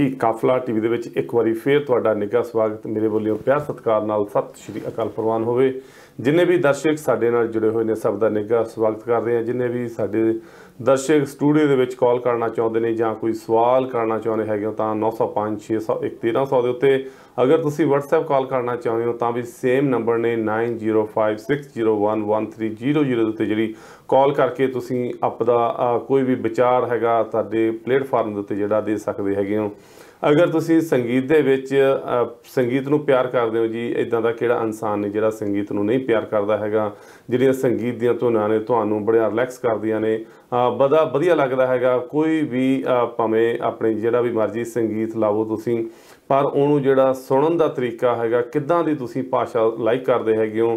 जी काफला TV ਦੇ ਵਿੱਚ ਇੱਕ ਵਾਰੀ ਫੇਰ ਤੁਹਾਡਾ ਨਿੱਘਾ ਸਵਾਗਤ ਮੇਰੇ ਵੱਲੋਂ ਪਿਆਰ ਸਤਿਕਾਰ ਨਾਲ ਸਤਿ ਸ਼੍ਰੀ ਅਕਾਲ ਪ੍ਰਵਾਨ ਹੋਵੇ। ਜਿੰਨੇ ਵੀ ਦਰਸ਼ਕ ਸਾਡੇ ਨਾਲ ਜੁੜੇ ਹੋਏ ਨੇ ਸਭ ਦਾ ਨਿੱਘਾ ਸਵਾਗਤ ਕਰਦੇ ਹਾਂ। ਜਿੰਨੇ ਵੀ ਸਾਡੇ ਦਰਸ਼ਕ ਸਟੂਡੀਓ ਦੇ ਵਿੱਚ ਕਾਲ ਕਰਨਾ ਚਾਹੁੰਦੇ ਨੇ ਜਾਂ ਕੋਈ ਸਵਾਲ ਕਰਨਾ ਚਾਹੁੰਦੇ ਹੈਗੇ ਤਾਂ 905 601 1300 ਦੇ ਉੱਤੇ अगर तुसी WhatsApp कॉल करना चाहते हो तो भी सेम नंबर ने 9056011300 उत्ते जी कॉल करके तुसी अपना कोई भी विचार हैगा तुहाडे प्लेटफार्म दे उत्ते जिहड़ा दे सकदे हैगे हो। अगर तुसी संगीत दे विच संगीत नूं प्यार करदे हो जी इदां दा किहड़ा इंसान ने जिहड़ा संगीत नूं नहीं प्यार करदा हैगा। जिहड़ियां संगीत दीयां धुनां ने तुहानूं बड़ा रिलैक्स करदियां ने बड़ा वधिया लगदा हैगा। कोई भी भावें अपने जिहड़ा भी मर्जी संगीत लावो तुसी पर उन्होंने जिहड़ा सुनन दा तरीका हैगा किद्दां दी तुसी भाषा लाइक करदे हैगे हो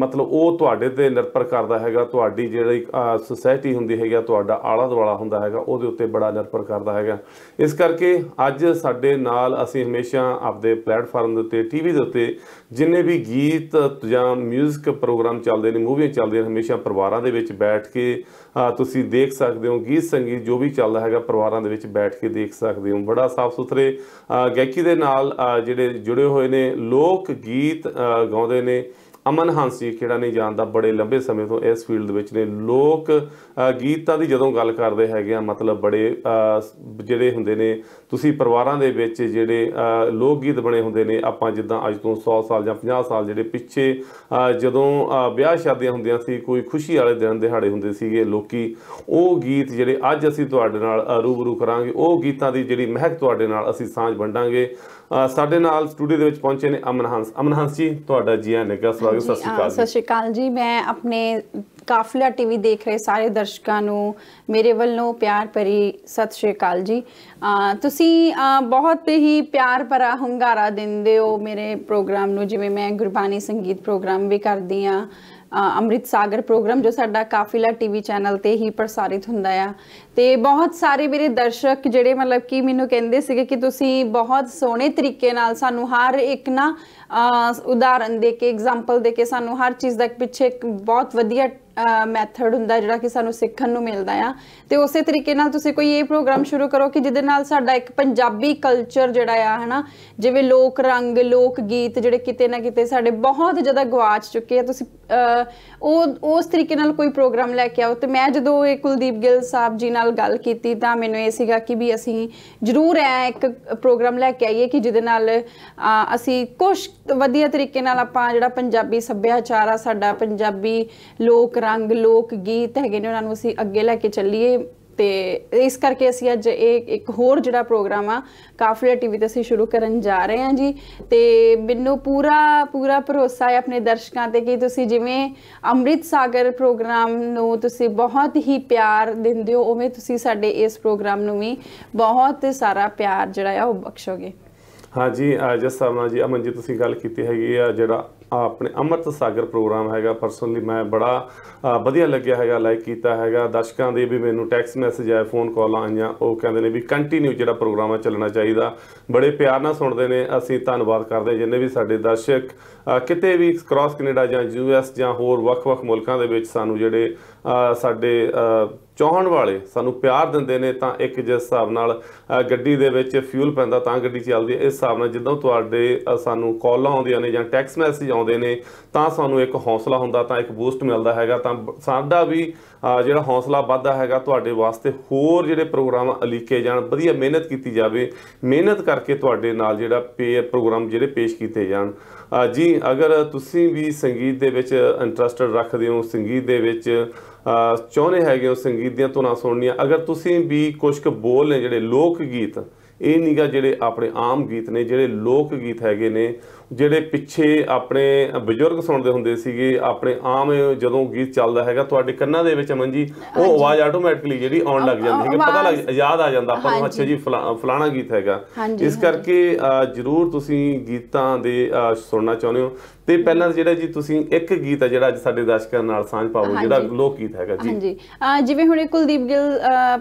मतलब वो तुहाडे ते निर्भर करदा हैगा। तुहाडी जिहड़ी सोसाइटी हुंदी हैगी तुहाडा आला दुआला हुंदा हैगा उहदे उत्ते बड़ा निर्भर करदा हैगा। इस करके अज साडे नाल असीं हमेशा आपदे प्लेटफार्म दे उत्ते टीवी दे उत्ते जिन्ने भी गीत जां म्यूजिक प्रोग्राम चलदे ने मूवियां चलदियां हमेशा परिवारां दे विच बैठ के तुसी देख सकदे हो। गीत संगीत जो भी चलदा हैगा परिवारां दे विच बैठ के देख सकदे हो। बड़ा साफ सुथरे गायकी दे नाल जिहड़े जुड़े होए ने लोक गीत गाउंदे ने। अमन हंस जी किहड़ा नहीं जानता बड़े लंबे समय तो इस फील्ड विच ने लोक गीतां दी जदों गल करदे हैगे आ मतलब बड़े जिहड़े हुंदे ने तुसी परिवारां दे विच जिहड़े लोक गीत बने हुंदे ने आपां जिद्दां अज तो 100 साल जां 50 साल जिहड़े पिछे जदों ब्याह शादियां हुंदियां सी कोई खुशी वाले दिन दिहाड़े हुंदे सीगे लोकी ਉਹ गीत जिहड़े अज असीं तुहाडे नाल रूबरू करांगे ਉਹ गीतां दी जिहड़ी महक तुहाडे नाल असीं सांझ वंडांगे। ਸਾਡੇ ਨਾਲ ਸਟੂਡੀਓ ਦੇ ਵਿੱਚ ਪਹੁੰਚੇ ਨੇ ਅਮਨ ਹੰਸ ਜੀ ਤੁਹਾਡਾ ਜੀ ਆਇਆਂ ਨਿੱਘਾ ਸਵਾਗਤ। ਸਤਿ ਸ਼੍ਰੀ ਅਕਾਲ ਜੀ। ਮੈਂ ਆਪਣੇ ਕਾਫਲਾ ਟੀਵੀ ਦੇਖ ਰਹੇ ਸਾਰੇ ਦਰਸ਼ਕਾਂ ਨੂੰ ਮੇਰੇ ਵੱਲੋਂ ਪਿਆਰ ਭਰੀ ਸਤਿ ਸ਼੍ਰੀ ਅਕਾਲ ਜੀ। ਤੁਸੀਂ ਬਹੁਤ ਹੀ ਪਿਆਰ ਭਰਾ ਹੁੰਗਾਰਾ ਦਿੰਦੇ ਹੋ ਮੇਰੇ ਪ੍ਰੋਗਰਾਮ ਨੂੰ। ਜਿਵੇਂ ਮੈਂ ਗੁਰਬਾਣੀ ਸੰਗੀਤ ਪ੍ਰੋਗਰਾਮ ਵੀ ਕਰਦੀ ਹਾਂ ਅੰਮ੍ਰਿਤ ਸਾਗਰ ਪ੍ਰੋਗਰਾਮ ਜੋ ਸਾਡਾ ਕਾਫਿਲਾ ਟੀਵੀ ਚੈਨਲ ਤੇ ਹੀ ਪ੍ਰਸਾਰਿਤ ਹੁੰਦਾ ਆ ਤੇ ਬਹੁਤ ਸਾਰੇ ਮੇਰੇ ਦਰਸ਼ਕ ਜਿਹੜੇ ਮਤਲਬ ਕਿ ਮੈਨੂੰ ਕਹਿੰਦੇ ਸੀਗੇ ਕਿ ਤੁਸੀਂ ਬਹੁਤ ਸੋਹਣੇ ਤਰੀਕੇ ਨਾਲ ਸਾਨੂੰ ਹਰ ਇੱਕ ਨਾ ਉਦਾਹਰਨ ਦੇ ਕੇ ਐਗਜ਼ਾਮਪਲ ਦੇ ਕੇ ਸਾਨੂੰ ਹਰ ਚੀਜ਼ ਦਾ ਪਿੱਛੇ ਇੱਕ ਬਹੁਤ ਵਧੀਆ ਮੈਥਡ ਹੁੰਦਾ ਜਿਹੜਾ ਕਿ ਸਾਨੂੰ ਸਿੱਖਣ ਨੂੰ ਮਿਲਦਾ ਆ ਤੇ ਉਸੇ ਤਰੀਕੇ ਨਾਲ ਤੁਸੀਂ ਕੋਈ ਇਹ ਪ੍ਰੋਗਰਾਮ ਸ਼ੁਰੂ ਕਰੋ ਕਿ ਜਿਹਦੇ ਨਾਲ ਸਾਡਾ ਇੱਕ ਪੰਜਾਬੀ ਕਲਚਰ ਜਿਹੜਾ ਆ ਹਨਾ ਜਿਵੇਂ ਲੋਕ ਰੰਗ ਲੋਕ ਗੀਤ ਜਿਹੜੇ ਕਿਤੇ ਨਾ ਕਿਤੇ ਸਾਡੇ ਬਹੁਤ ਜ਼ਿਆਦਾ ਗਵਾਚ ਚੁੱਕੇ ਆ ਤੁਸੀਂ ਉਹ ਉਸ ਤਰੀਕੇ ਨਾਲ ਕੋਈ ਪ੍ਰੋਗਰਾਮ ਲੈ ਕੇ ਆਓ। ਤੇ ਮੈਂ ਜਦੋਂ ਇਹ ਕੁਲਦੀਪ ਗਿੱਲ ਸਾਹਿਬ ਜੀ ਨਾਲ ਗੱਲ ਕੀਤੀ ਤਾਂ ਮੈਨੂੰ ਇਹ ਸੀਗਾ ਕਿ ਵੀ ਅਸੀਂ ਜ਼ਰੂਰ ਇੱਕ ਪ੍ਰੋਗਰਾਮ ਲੈ ਕੇ ਆਈਏ ਕਿ ਜਿਹਦੇ ਨਾਲ ਅਸੀਂ ਕੁਛ ਵਧੀਆ ਤਰੀਕੇ ਨਾਲ ਆਪਾਂ ਜਿਹੜਾ ਪੰਜਾਬੀ ਸੱਭਿਆਚਾਰ ਆ ਸਾਡਾ ਪੰਜਾਬੀ ਲੋਕ रंग लोक गीत है उन्होंने असीं अगे लैके चलीए। तो इस करके असीं अज एक होर जिहड़ा प्रोग्राम आ काफिला टीवी ते असीं शुरू करन जा रहे हैं जी। तो मैनूं पूरा भरोसा है अपने दर्शकों ते कि तुसीं जिवें अंमृत सागर प्रोग्राम नूं तुसीं बहुत ही प्यार दिंदे हो उवें तुसीं साडे इस प्रोग्राम नूं भी बहुत सारा प्यार जिहड़ा आ ओह बख्शोगे। हाँ जी जिस हिसाब नाल जी अमन जी तुसीं गल कीती हैगी आ जिहड़ा अपने अमृत सागर प्रोग्राम हैगा परसनली मैं बड़ा वधिया लग्या हैगा लाइक कीता हैगा। दर्शकों के भी मैनू टैक्स मैसेज आए फोन कॉल आईयां वो कहते हैं भी कंटीन्यू जिहड़ा प्रोग्राम है चलना चाहिए। बड़े प्यार नाल सुनते हैं असीं धन्नवाद करते हैं जिन्ने भी साडे दर्शक किते भी क्रॉस कनेडा जां US जां होर वख-वख मुल्कां दे विच सानू जिहड़े साडे चाहण वाले सानू प्यार दिंदे ने तां एक जिस हिसाब नाल गड्डी दे विच फ्यूल पैंदा तां गड्डी चलदी है इस हिसाब नाल जिद्दां तुहाडे सानू कॉलां आउंदियां ने जां टैक्स मैसेज आउंदे ने तां सानू एक हौसला हुंदा तां एक बूस्ट मिलदा हैगा तां साडा भी जिहड़ा हौसला वधदा हैगा तुहाडे वास्ते होर जिहड़े प्रोग्राम अलीके जाण वधिया मेहनत कीती जावे मेहनत करके तुहाडे नाल जिहड़ा प्रोग्राम जिहड़े पेश कीते जाण। जी अगर तुसीं भी संगीत दे विच इंटरस्टड रखदे हो संगीत दे विच चाहुंदे हैगे हो संगीत दीयां धुनां सुणनियां अगर तुसीं भी कुछ बोल ने जिहड़े लोक गीत ये नीगा जिहड़े अपने आम गीत ने जिहड़े लोक गीत हैगे ने जिहड़े पिछे अपने बजुर्ग सुणदे हुंदे सीगे अपने आम जदों गीत चलदा हैगा तुहाडे कंनां दे विच अमन जी वो आवाज़ आटोमैटिकली जिहड़ी आउण लग जांदी है पता लग याद आ जांदा आपां नूं अच्छा जी फलाना गीत हैगा। इस करके जरूर तुसीं गीतां दे सुनना चाहुंदे हो ते पहलां जिहड़ा जी तुसीं एक गीत है जिहड़ा अज साडे दर्शकां नाल सांझ पावो जिहड़ा लोक गीत हैगा जी। हाँ जी जिवें हुणे कुलदीप गिल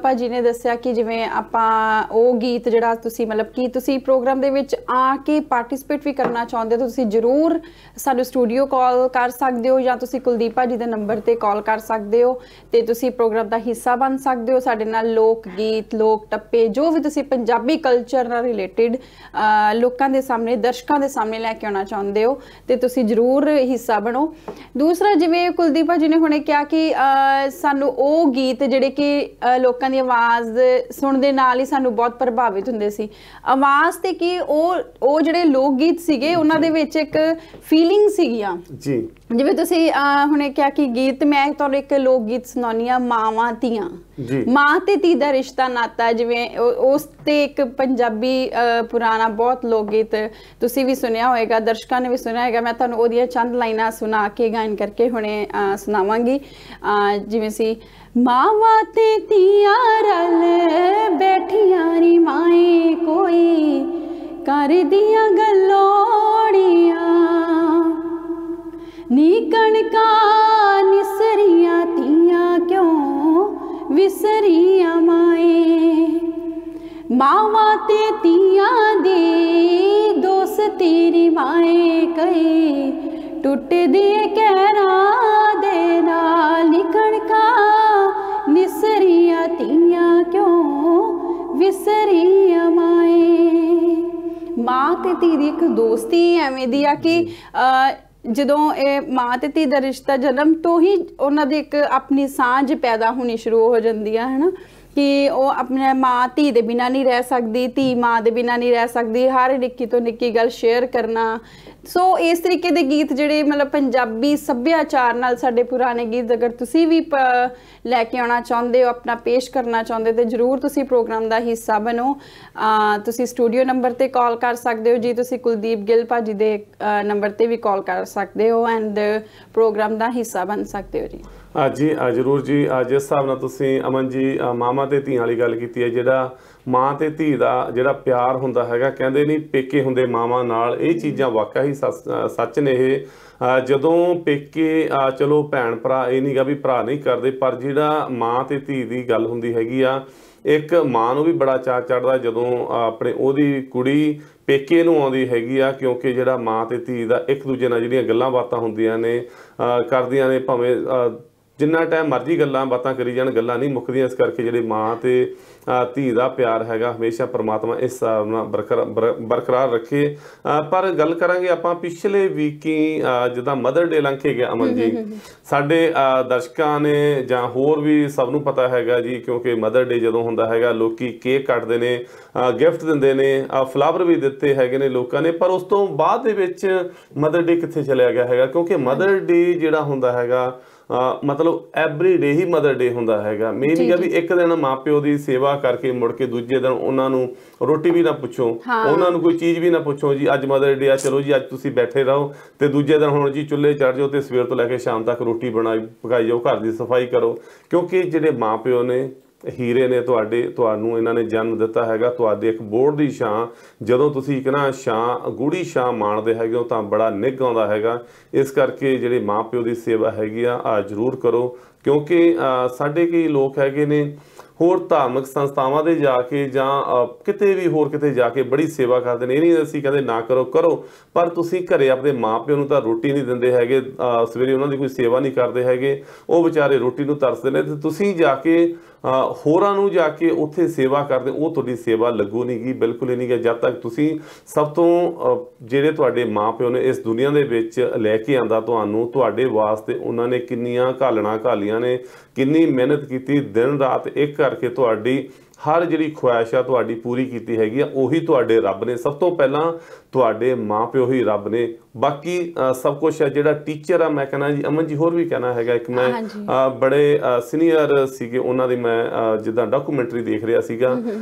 भाजी ने दस्सिया कि जिवें आपां वो गीत जिहड़ा तुसीं मतलब कि तुसीं प्रोग्राम दे विच आ के पार्टिसिपेट भी करना ਚਾਹੁੰਦੇ ਹੋ ਤੁਸੀਂ ਜ਼ਰੂਰ ਸਾਨੂੰ ਸਟੂਡੀਓ ਕਾਲ ਕਰ ਸਕਦੇ ਹੋ, ਜਾਂ ਤੁਸੀਂ ਕੁਲਦੀਪ ਭਾਜੀ ਦੇ ਨੰਬਰ ਤੇ ਕਾਲ ਕਰ ਸਕਦੇ ਹੋ ਤੇ ਤੁਸੀਂ ਪ੍ਰੋਗਰਾਮ ਦਾ ਹਿੱਸਾ ਬਣ ਸਕਦੇ ਹੋ। ਸਾਡੇ ਨਾਲ ਲੋਕ ਗੀਤ, ਲੋਕ ਟੱਪੇ, ਜੋ ਵੀ ਤੁਸੀਂ ਪੰਜਾਬੀ ਕਲਚਰ ਨਾਲ ਰਿਲੇਟਿਡ ਲੋਕਾਂ ਦੇ ਸਾਹਮਣੇ, ਦਰਸ਼ਕਾਂ ਦੇ ਸਾਹਮਣੇ ਲੈ ਕੇ ਆਉਣਾ ਚਾਹੁੰਦੇ ਹੋ ਤੇ ਤੁਸੀਂ ਜ਼ਰੂਰ ਹਿੱਸਾ ਬਣੋ। ਦੂਸਰਾ, ਜਿਵੇਂ ਕੁਲਦੀਪ ਭਾਜੀ ਨੇ ਹੁਣੇ ਕਿਹਾ ਕਿ ਸਾਨੂੰ ਉਹ ਗੀਤ ਜਿਹੜੇ ਕਿ ਲੋਕਾਂ ਦੀ ਆਵਾਜ਼ ਸੁਣਨ ਦੇ ਨਾਲ ਹੀ ਸਾਨੂੰ ਬਹੁਤ ਪ੍ਰਭਾਵਿਤ ਹੁੰਦੇ ਸੀ। ਆਵਾਜ਼ ਤੇ ਕੀ ਉਹ ਜਿਹੜੇ ਲੋਕ ਗੀਤ ਸੀਗੇ ਉਹਨਾਂ ਦੇ ਵਿੱਚ ਇੱਕ ਫੀਲਿੰਗ ਸੀਗੀਆਂ ਜੀ। ਜਿਵੇਂ ਤੁਸੀਂ ਹੁਣੇ ਕਿਹਾ ਕਿ ਗੀਤ, ਮੈਂ ਤੁਹਾਨੂੰ ਇੱਕ ਲੋਕ ਗੀਤ ਸੁਣਾਉਣੀ ਆ, ਮਾਵਾਂ ਧੀਆਂ। ਮਾਂ ਤੇ ਧੀ ਦਾ ਰਿਸ਼ਤਾ ਨਾਤਾ, ਜਿਵੇਂ ਉਸ ਤੇ ਇੱਕ ਪੰਜਾਬੀ ਪੁਰਾਣਾ ਬਹੁਤ ਲੋਕ ਗੀਤ ਤੁਸੀਂ ਵੀ ਸੁਣਿਆ ਹੋਏਗਾ, ਦਰਸ਼ਕਾਂ ਨੇ ਵੀ ਸੁਣਿਆ ਹੋਏਗਾ। ਮੈਂ ਤੁਹਾਨੂੰ ਉਹਦੀਆਂ ਚੰਦ ਲਾਈਨਾਂ ਸੁਣਾ ਕੇ ਗਾਇਨ ਕਰਕੇ ਹੁਣੇ ਸੁਣਾਵਾਂਗੀ। ਜਿਵੇਂ ਸੀ, ਮਾਵਾਂ ਤੇ ਧੀਆਂ ਰਲ ਬੈਠੀਆਂ ਨੀ ਮਾਏ ਕੋਈ ਕਰਦੀਆਂ ਗੱਲੋੜੀਆਂ, ਨੀ ਕਣਕਾਂ ਨਿਸਰੀਆਂ ਧੀਆਂ ਕਿਉਂ ਵਿਸਰੀਆਂ ਮਾਏ, ਮਾਵਾਂ ਤੇ ਧੀਆਂ ਦੀ ਦੋਸਤੀ ਨੀ ਮਾਏ ਕਈ ਟੁੱਟਦੀ ਕਹਿਰਾਂ ਦੇ ਨਾਲ, ਨੀ ਕਣਕਾਂ ਨਿਸਰੀਆਂ ਧੀਆਂ ਕਿਉਂ ਵਿਸਰੀਆਂ ਮਾਏ। ਮਾਂ ਤੇ ਧੀ ਦੀ ਇੱਕ ਦੋਸਤੀ ਐਵੇਂ ਦੀ ਆ ਕਿ ਜਦੋਂ ਇਹ ਮਾਂ ਤੇ ਧੀ ਦਾ ਰਿਸ਼ਤਾ ਜਨਮ ਤੋਂ ਹੀ ਉਹਨਾਂ ਦੀ ਇੱਕ ਆਪਣੀ ਸਾਂਝ ਪੈਦਾ ਹੋਣੀ ਸ਼ੁਰੂ ਹੋ ਜਾਂਦੀ ਆ, ਹੈ ਨਾ, ਕਿ ਉਹ ਆਪਣੇ ਮਾਂ ਧੀ ਦੇ ਬਿਨਾਂ ਨਹੀਂ ਰਹਿ ਸਕਦੀ, ਧੀ ਮਾਂ ਦੇ ਬਿਨਾਂ ਨਹੀਂ ਰਹਿ ਸਕਦੀ, ਹਰ ਨਿੱਕੀ ਤੋਂ ਨਿੱਕੀ ਗੱਲ ਸ਼ੇਅਰ ਕਰਨਾ। ਸੋ ਇਸ ਤਰੀਕੇ ਦੇ ਗੀਤ ਜਿਹੜੇ ਮਤਲਬ ਪੰਜਾਬੀ ਸੱਭਿਆਚਾਰ ਨਾਲ, ਸਾਡੇ ਪੁਰਾਣੇ ਗੀਤ ਅਗਰ ਤੁਸੀਂ ਵੀ ਲੈ ਕੇ ਆਉਣਾ ਚਾਹੁੰਦੇ ਹੋ, ਆਪਣਾ ਪੇਸ਼ ਕਰਨਾ ਚਾਹੁੰਦੇ, ਤੇ ਜ਼ਰੂਰ ਤੁਸੀਂ ਪ੍ਰੋਗਰਾਮ ਦਾ ਹਿੱਸਾ ਬਣੋ। ਤੁਸੀਂ ਸਟੂਡੀਓ ਨੰਬਰ ਤੇ ਕਾਲ ਕਰ ਸਕਦੇ ਹੋ ਜੀ, ਤੁਸੀਂ ਕੁਲਦੀਪ ਗਿੱਲ ਭਾਜੀ ਦੇ ਨੰਬਰ ਤੇ ਵੀ ਕਾਲ ਕਰ ਸਕਦੇ ਹੋ ਐਂਡ ਪ੍ਰੋਗਰਾਮ ਦਾ ਹਿੱਸਾ ਬਣ ਸਕਦੇ ਹੋ ਜੀ। ਜੀ ਜ਼ਰੂਰ ਜੀ। ਜਿਸ ਹਿਸਾਬ ਨਾਲ ਤੁਸੀਂ ਅਮਨ ਜੀ ਮਾਵਾਂ ਤੇ ਧੀਆਂ ਵਾਲੀ ਗੱਲ ਕੀਤੀ ਹੈ, ਜਿਹੜਾ ਮਾਂ ਤੇ ਧੀ ਦਾ ਜਿਹੜਾ ਪਿਆਰ ਹੁੰਦਾ ਹੈਗਾ, ਕਹਿੰਦੇ ਨਹੀਂ ਪੇਕੇ ਹੁੰਦੇ ਮਾਵਾਂ ਨਾਲ, ਇਹ ਚੀਜ਼ਾਂ ਵਾਕਿਆ ਹੀ ਸੱਚ ਨੇ। ਇਹ ਜਦੋਂ ਪੇਕੇ ਚਲੋ ਭੈਣ ਭਰਾ, ਇਹ ਨਹੀਂਗਾ ਵੀ ਭਰਾ ਨਹੀਂ ਕਰਦੇ, ਪਰ ਜਿਹੜਾ ਮਾਂ ਤੇ ਧੀ ਦੀ ਗੱਲ ਹੁੰਦੀ ਹੈਗੀ ਆ, ਇੱਕ ਮਾਂ ਨੂੰ ਵੀ ਬੜਾ ਚਾਅ ਚੜ੍ਹਦਾ ਜਦੋਂ ਆਪਣੇ ਉਹਦੀ ਕੁੜੀ ਪੇਕੇ ਨੂੰ ਆਉਂਦੀ ਹੈਗੀ ਆ, ਕਿਉਂਕਿ ਜਿਹੜਾ ਮਾਂ ਤੇ ਧੀ ਦਾ ਇੱਕ ਦੂਜੇ ਨਾਲ ਜਿਹੜੀਆਂ ਗੱਲਾਂ ਬਾਤਾਂ ਹੁੰਦੀਆਂ ਨੇ, ਕਰਦੀਆਂ ਨੇ, ਭਾਵੇਂ ਜਿੰਨਾ ਟਾਈਮ ਮਰਜ਼ੀ ਗੱਲਾਂ ਬਾਤਾਂ ਕਰੀ ਜਾਣ, ਗੱਲਾਂ ਨਹੀਂ ਮੁੱਕਦੀਆਂ। ਇਸ ਕਰਕੇ ਜਿਹੜੇ ਮਾਂ ਤੇ ਧੀ ਦਾ ਪਿਆਰ ਹੈਗਾ, ਹਮੇਸ਼ਾ ਪਰਮਾਤਮਾ ਇਸ ਹਿਸਾਬ ਨਾਲ ਬਰਕਰਾਰ ਰੱਖੇ। ਪਰ ਗੱਲ ਕਰਾਂਗੇ ਆਪਾਂ ਪਿਛਲੇ ਵੀਕੀ, ਜਿੱਦਾਂ ਮਦਰ ਡੇ ਲੰਘ ਕੇ ਗਿਆ ਅਮਨ ਜੀ, ਸਾਡੇ ਦਰਸ਼ਕਾਂ ਨੇ ਜਾਂ ਹੋਰ ਵੀ ਸਭ ਨੂੰ ਪਤਾ ਹੈਗਾ ਜੀ, ਕਿਉਂਕਿ ਮਦਰ ਡੇ ਜਦੋਂ ਹੁੰਦਾ ਹੈਗਾ ਲੋਕੀ ਕੇਕ ਕੱਟਦੇ ਨੇ, ਗਿਫਟ ਦਿੰਦੇ ਨੇ, ਫਲਾਵਰ ਵੀ ਦਿੱਤੇ ਹੈਗੇ ਨੇ ਲੋਕਾਂ ਨੇ। ਪਰ ਉਸ ਤੋਂ ਬਾਅਦ ਦੇ ਵਿੱਚ ਮਦਰ ਡੇ ਕਿੱਥੇ ਚਲਿਆ ਗਿਆ ਹੈਗਾ, ਕਿਉਂਕਿ ਮਦਰ ਡੇ ਜਿਹੜਾ ਹੁੰਦਾ ਹੈਗਾ ਮਤਲਬ ਐਵਰੀ ਡੇ ਹੀ ਮਦਰ ਡੇ ਹੁੰਦਾ ਹੈਗਾ। ਮੇਨ ਨਹੀਂ ਵੀ ਇੱਕ ਦਿਨ ਮਾਂ ਪਿਓ ਦੀ ਸੇਵਾ ਕਰਕੇ ਮੁੜ ਕੇ ਦੂਜੇ ਦਿਨ ਉਹਨਾਂ ਨੂੰ ਰੋਟੀ ਵੀ ਨਾ ਪੁੱਛੋ, ਉਹਨਾਂ ਨੂੰ ਕੋਈ ਚੀਜ਼ ਵੀ ਨਾ ਪੁੱਛੋ ਜੀ ਅੱਜ ਮਦਰ ਡੇ ਆ, ਚਲੋ ਜੀ ਅੱਜ ਤੁਸੀਂ ਬੈਠੇ ਰਹੋ, ਤੇ ਦੂਜੇ ਦਿਨ ਹੁਣ ਜੀ ਚੁੱਲ੍ਹੇ ਚੜ੍ਹ ਜਾਓ ਤੇ ਸਵੇਰ ਤੋਂ ਲੈ ਕੇ ਸ਼ਾਮ ਤੱਕ ਰੋਟੀ ਪਕਾਈ ਜਾਓ, ਘਰ ਦੀ ਸਫਾਈ ਕਰੋ। ਕਿਉਂਕਿ ਜਿਹੜੇ ਮਾਂ ਪਿਓ ਨੇ ਹੀਰੇ ਨੇ, ਤੁਹਾਨੂੰ ਇਹਨਾਂ ਨੇ ਜਨਮ ਦਿੱਤਾ ਹੈਗਾ, ਤੁਹਾਡੇ ਇੱਕ ਬੋਰਡ ਦੀ ਛਾਂ, ਜਦੋਂ ਤੁਸੀਂ ਇੱਕ ਨਾ ਛਾਂ, ਗੂੜੀ ਛਾਂ ਮਾਣਦੇ ਹੈਗੇ ਹੋ ਤਾਂ ਬੜਾ ਨਿੱਘ ਆਉਂਦਾ ਹੈਗਾ। ਇਸ ਕਰਕੇ ਜਿਹੜੇ ਮਾਂ ਪਿਓ ਦੀ ਸੇਵਾ ਹੈਗੀ ਆ ਜ਼ਰੂਰ ਕਰੋ, ਕਿਉਂਕਿ ਸਾਡੇ ਕਈ ਲੋਕ ਹੈਗੇ ਨੇ ਹੋਰ ਧਾਰਮਿਕ ਸੰਸਥਾਵਾਂ ਦੇ ਜਾ ਕੇ ਜਾਂ ਕਿਤੇ ਵੀ ਹੋਰ ਕਿਤੇ ਜਾ ਕੇ ਬੜੀ ਸੇਵਾ ਕਰਦੇ ਨੇ। ਇਹ ਨਹੀਂ ਅਸੀਂ ਕਹਿੰਦੇ ਨਾ ਕਰੋ, ਪਰ ਤੁਸੀਂ ਘਰੇ ਆਪਣੇ ਮਾਂ ਪਿਓ ਨੂੰ ਤਾਂ ਰੋਟੀ ਨਹੀਂ ਦਿੰਦੇ ਹੈਗੇ, ਸਵੇਰੇ ਉਹਨਾਂ ਦੀ ਕੋਈ ਸੇਵਾ ਨਹੀਂ ਕਰਦੇ ਹੈਗੇ, ਉਹ ਵਿਚਾਰੇ ਰੋਟੀ ਨੂੰ ਤਰਸਦੇ ਨੇ, ਤੇ ਤੁਸੀਂ ਜਾ ਕੇ ਹੋਰਾਂ ਨੂੰ ਜਾ ਕੇ ਉੱਥੇ ਸੇਵਾ ਕਰਦੇ, ਉਹ ਤੁਹਾਡੀ ਸੇਵਾ ਲੱਗੂ ਨਹੀਂ ਗੀ, ਬਿਲਕੁਲ ਹੀ ਨਹੀਂ ਗੀ। ਜਦ ਤੱਕ ਤੁਸੀਂ ਸਭ ਤੋਂ ਜਿਹੜੇ ਤੁਹਾਡੇ ਮਾਂ ਪਿਓ ਨੇ ਇਸ ਦੁਨੀਆ ਦੇ ਵਿੱਚ ਲੈ ਕੇ ਆਂਦਾ ਤੁਹਾਨੂੰ, ਤੁਹਾਡੇ ਵਾਸਤੇ ਉਹਨਾਂ ਨੇ ਕਿੰਨੀਆਂ ਘਾਲਣਾ ਘਾਲੀਆਂ ਨੇ, ਕਿੰਨੀ ਮਿਹਨਤ ਕੀਤੀ, ਦਿਨ ਰਾਤ ਇੱਕ ਕਰਕੇ ਤੁਹਾਡੀ ਹਰ ਜਿਹੜੀ ਖੁਆਇਸ਼ ਆ ਤੁਹਾਡੀ ਪੂਰੀ ਕੀਤੀ ਹੈਗੀ ਆ, ਉਹੀ ਤੁਹਾਡੇ ਰੱਬ ਨੇ। ਸਭ ਤੋਂ ਪਹਿਲਾਂ ਤੁਹਾਡੇ ਮਾਂ ਪਿਓ ਹੀ ਰੱਬ ਨੇ, ਬਾਕੀ ਸਭ ਕੁਛ ਹੈ। ਜਿਹੜਾ ਟੀਚਰ ਆ, ਮੈਂ ਕਹਿਣਾ ਜੀ ਅਮਨ ਜੀ ਹੋਰ ਵੀ ਕਹਿਣਾ ਹੈਗਾ, ਇੱਕ ਮੈਂ ਬੜੇ ਸੀਨੀਅਰ ਸੀਗੇ ਉਹਨਾਂ ਦੀ ਮੈਂ ਜਿੱਦਾਂ ਡਾਕੂਮੈਂਟਰੀ ਦੇਖ ਰਿਹਾ ਸੀਗਾ,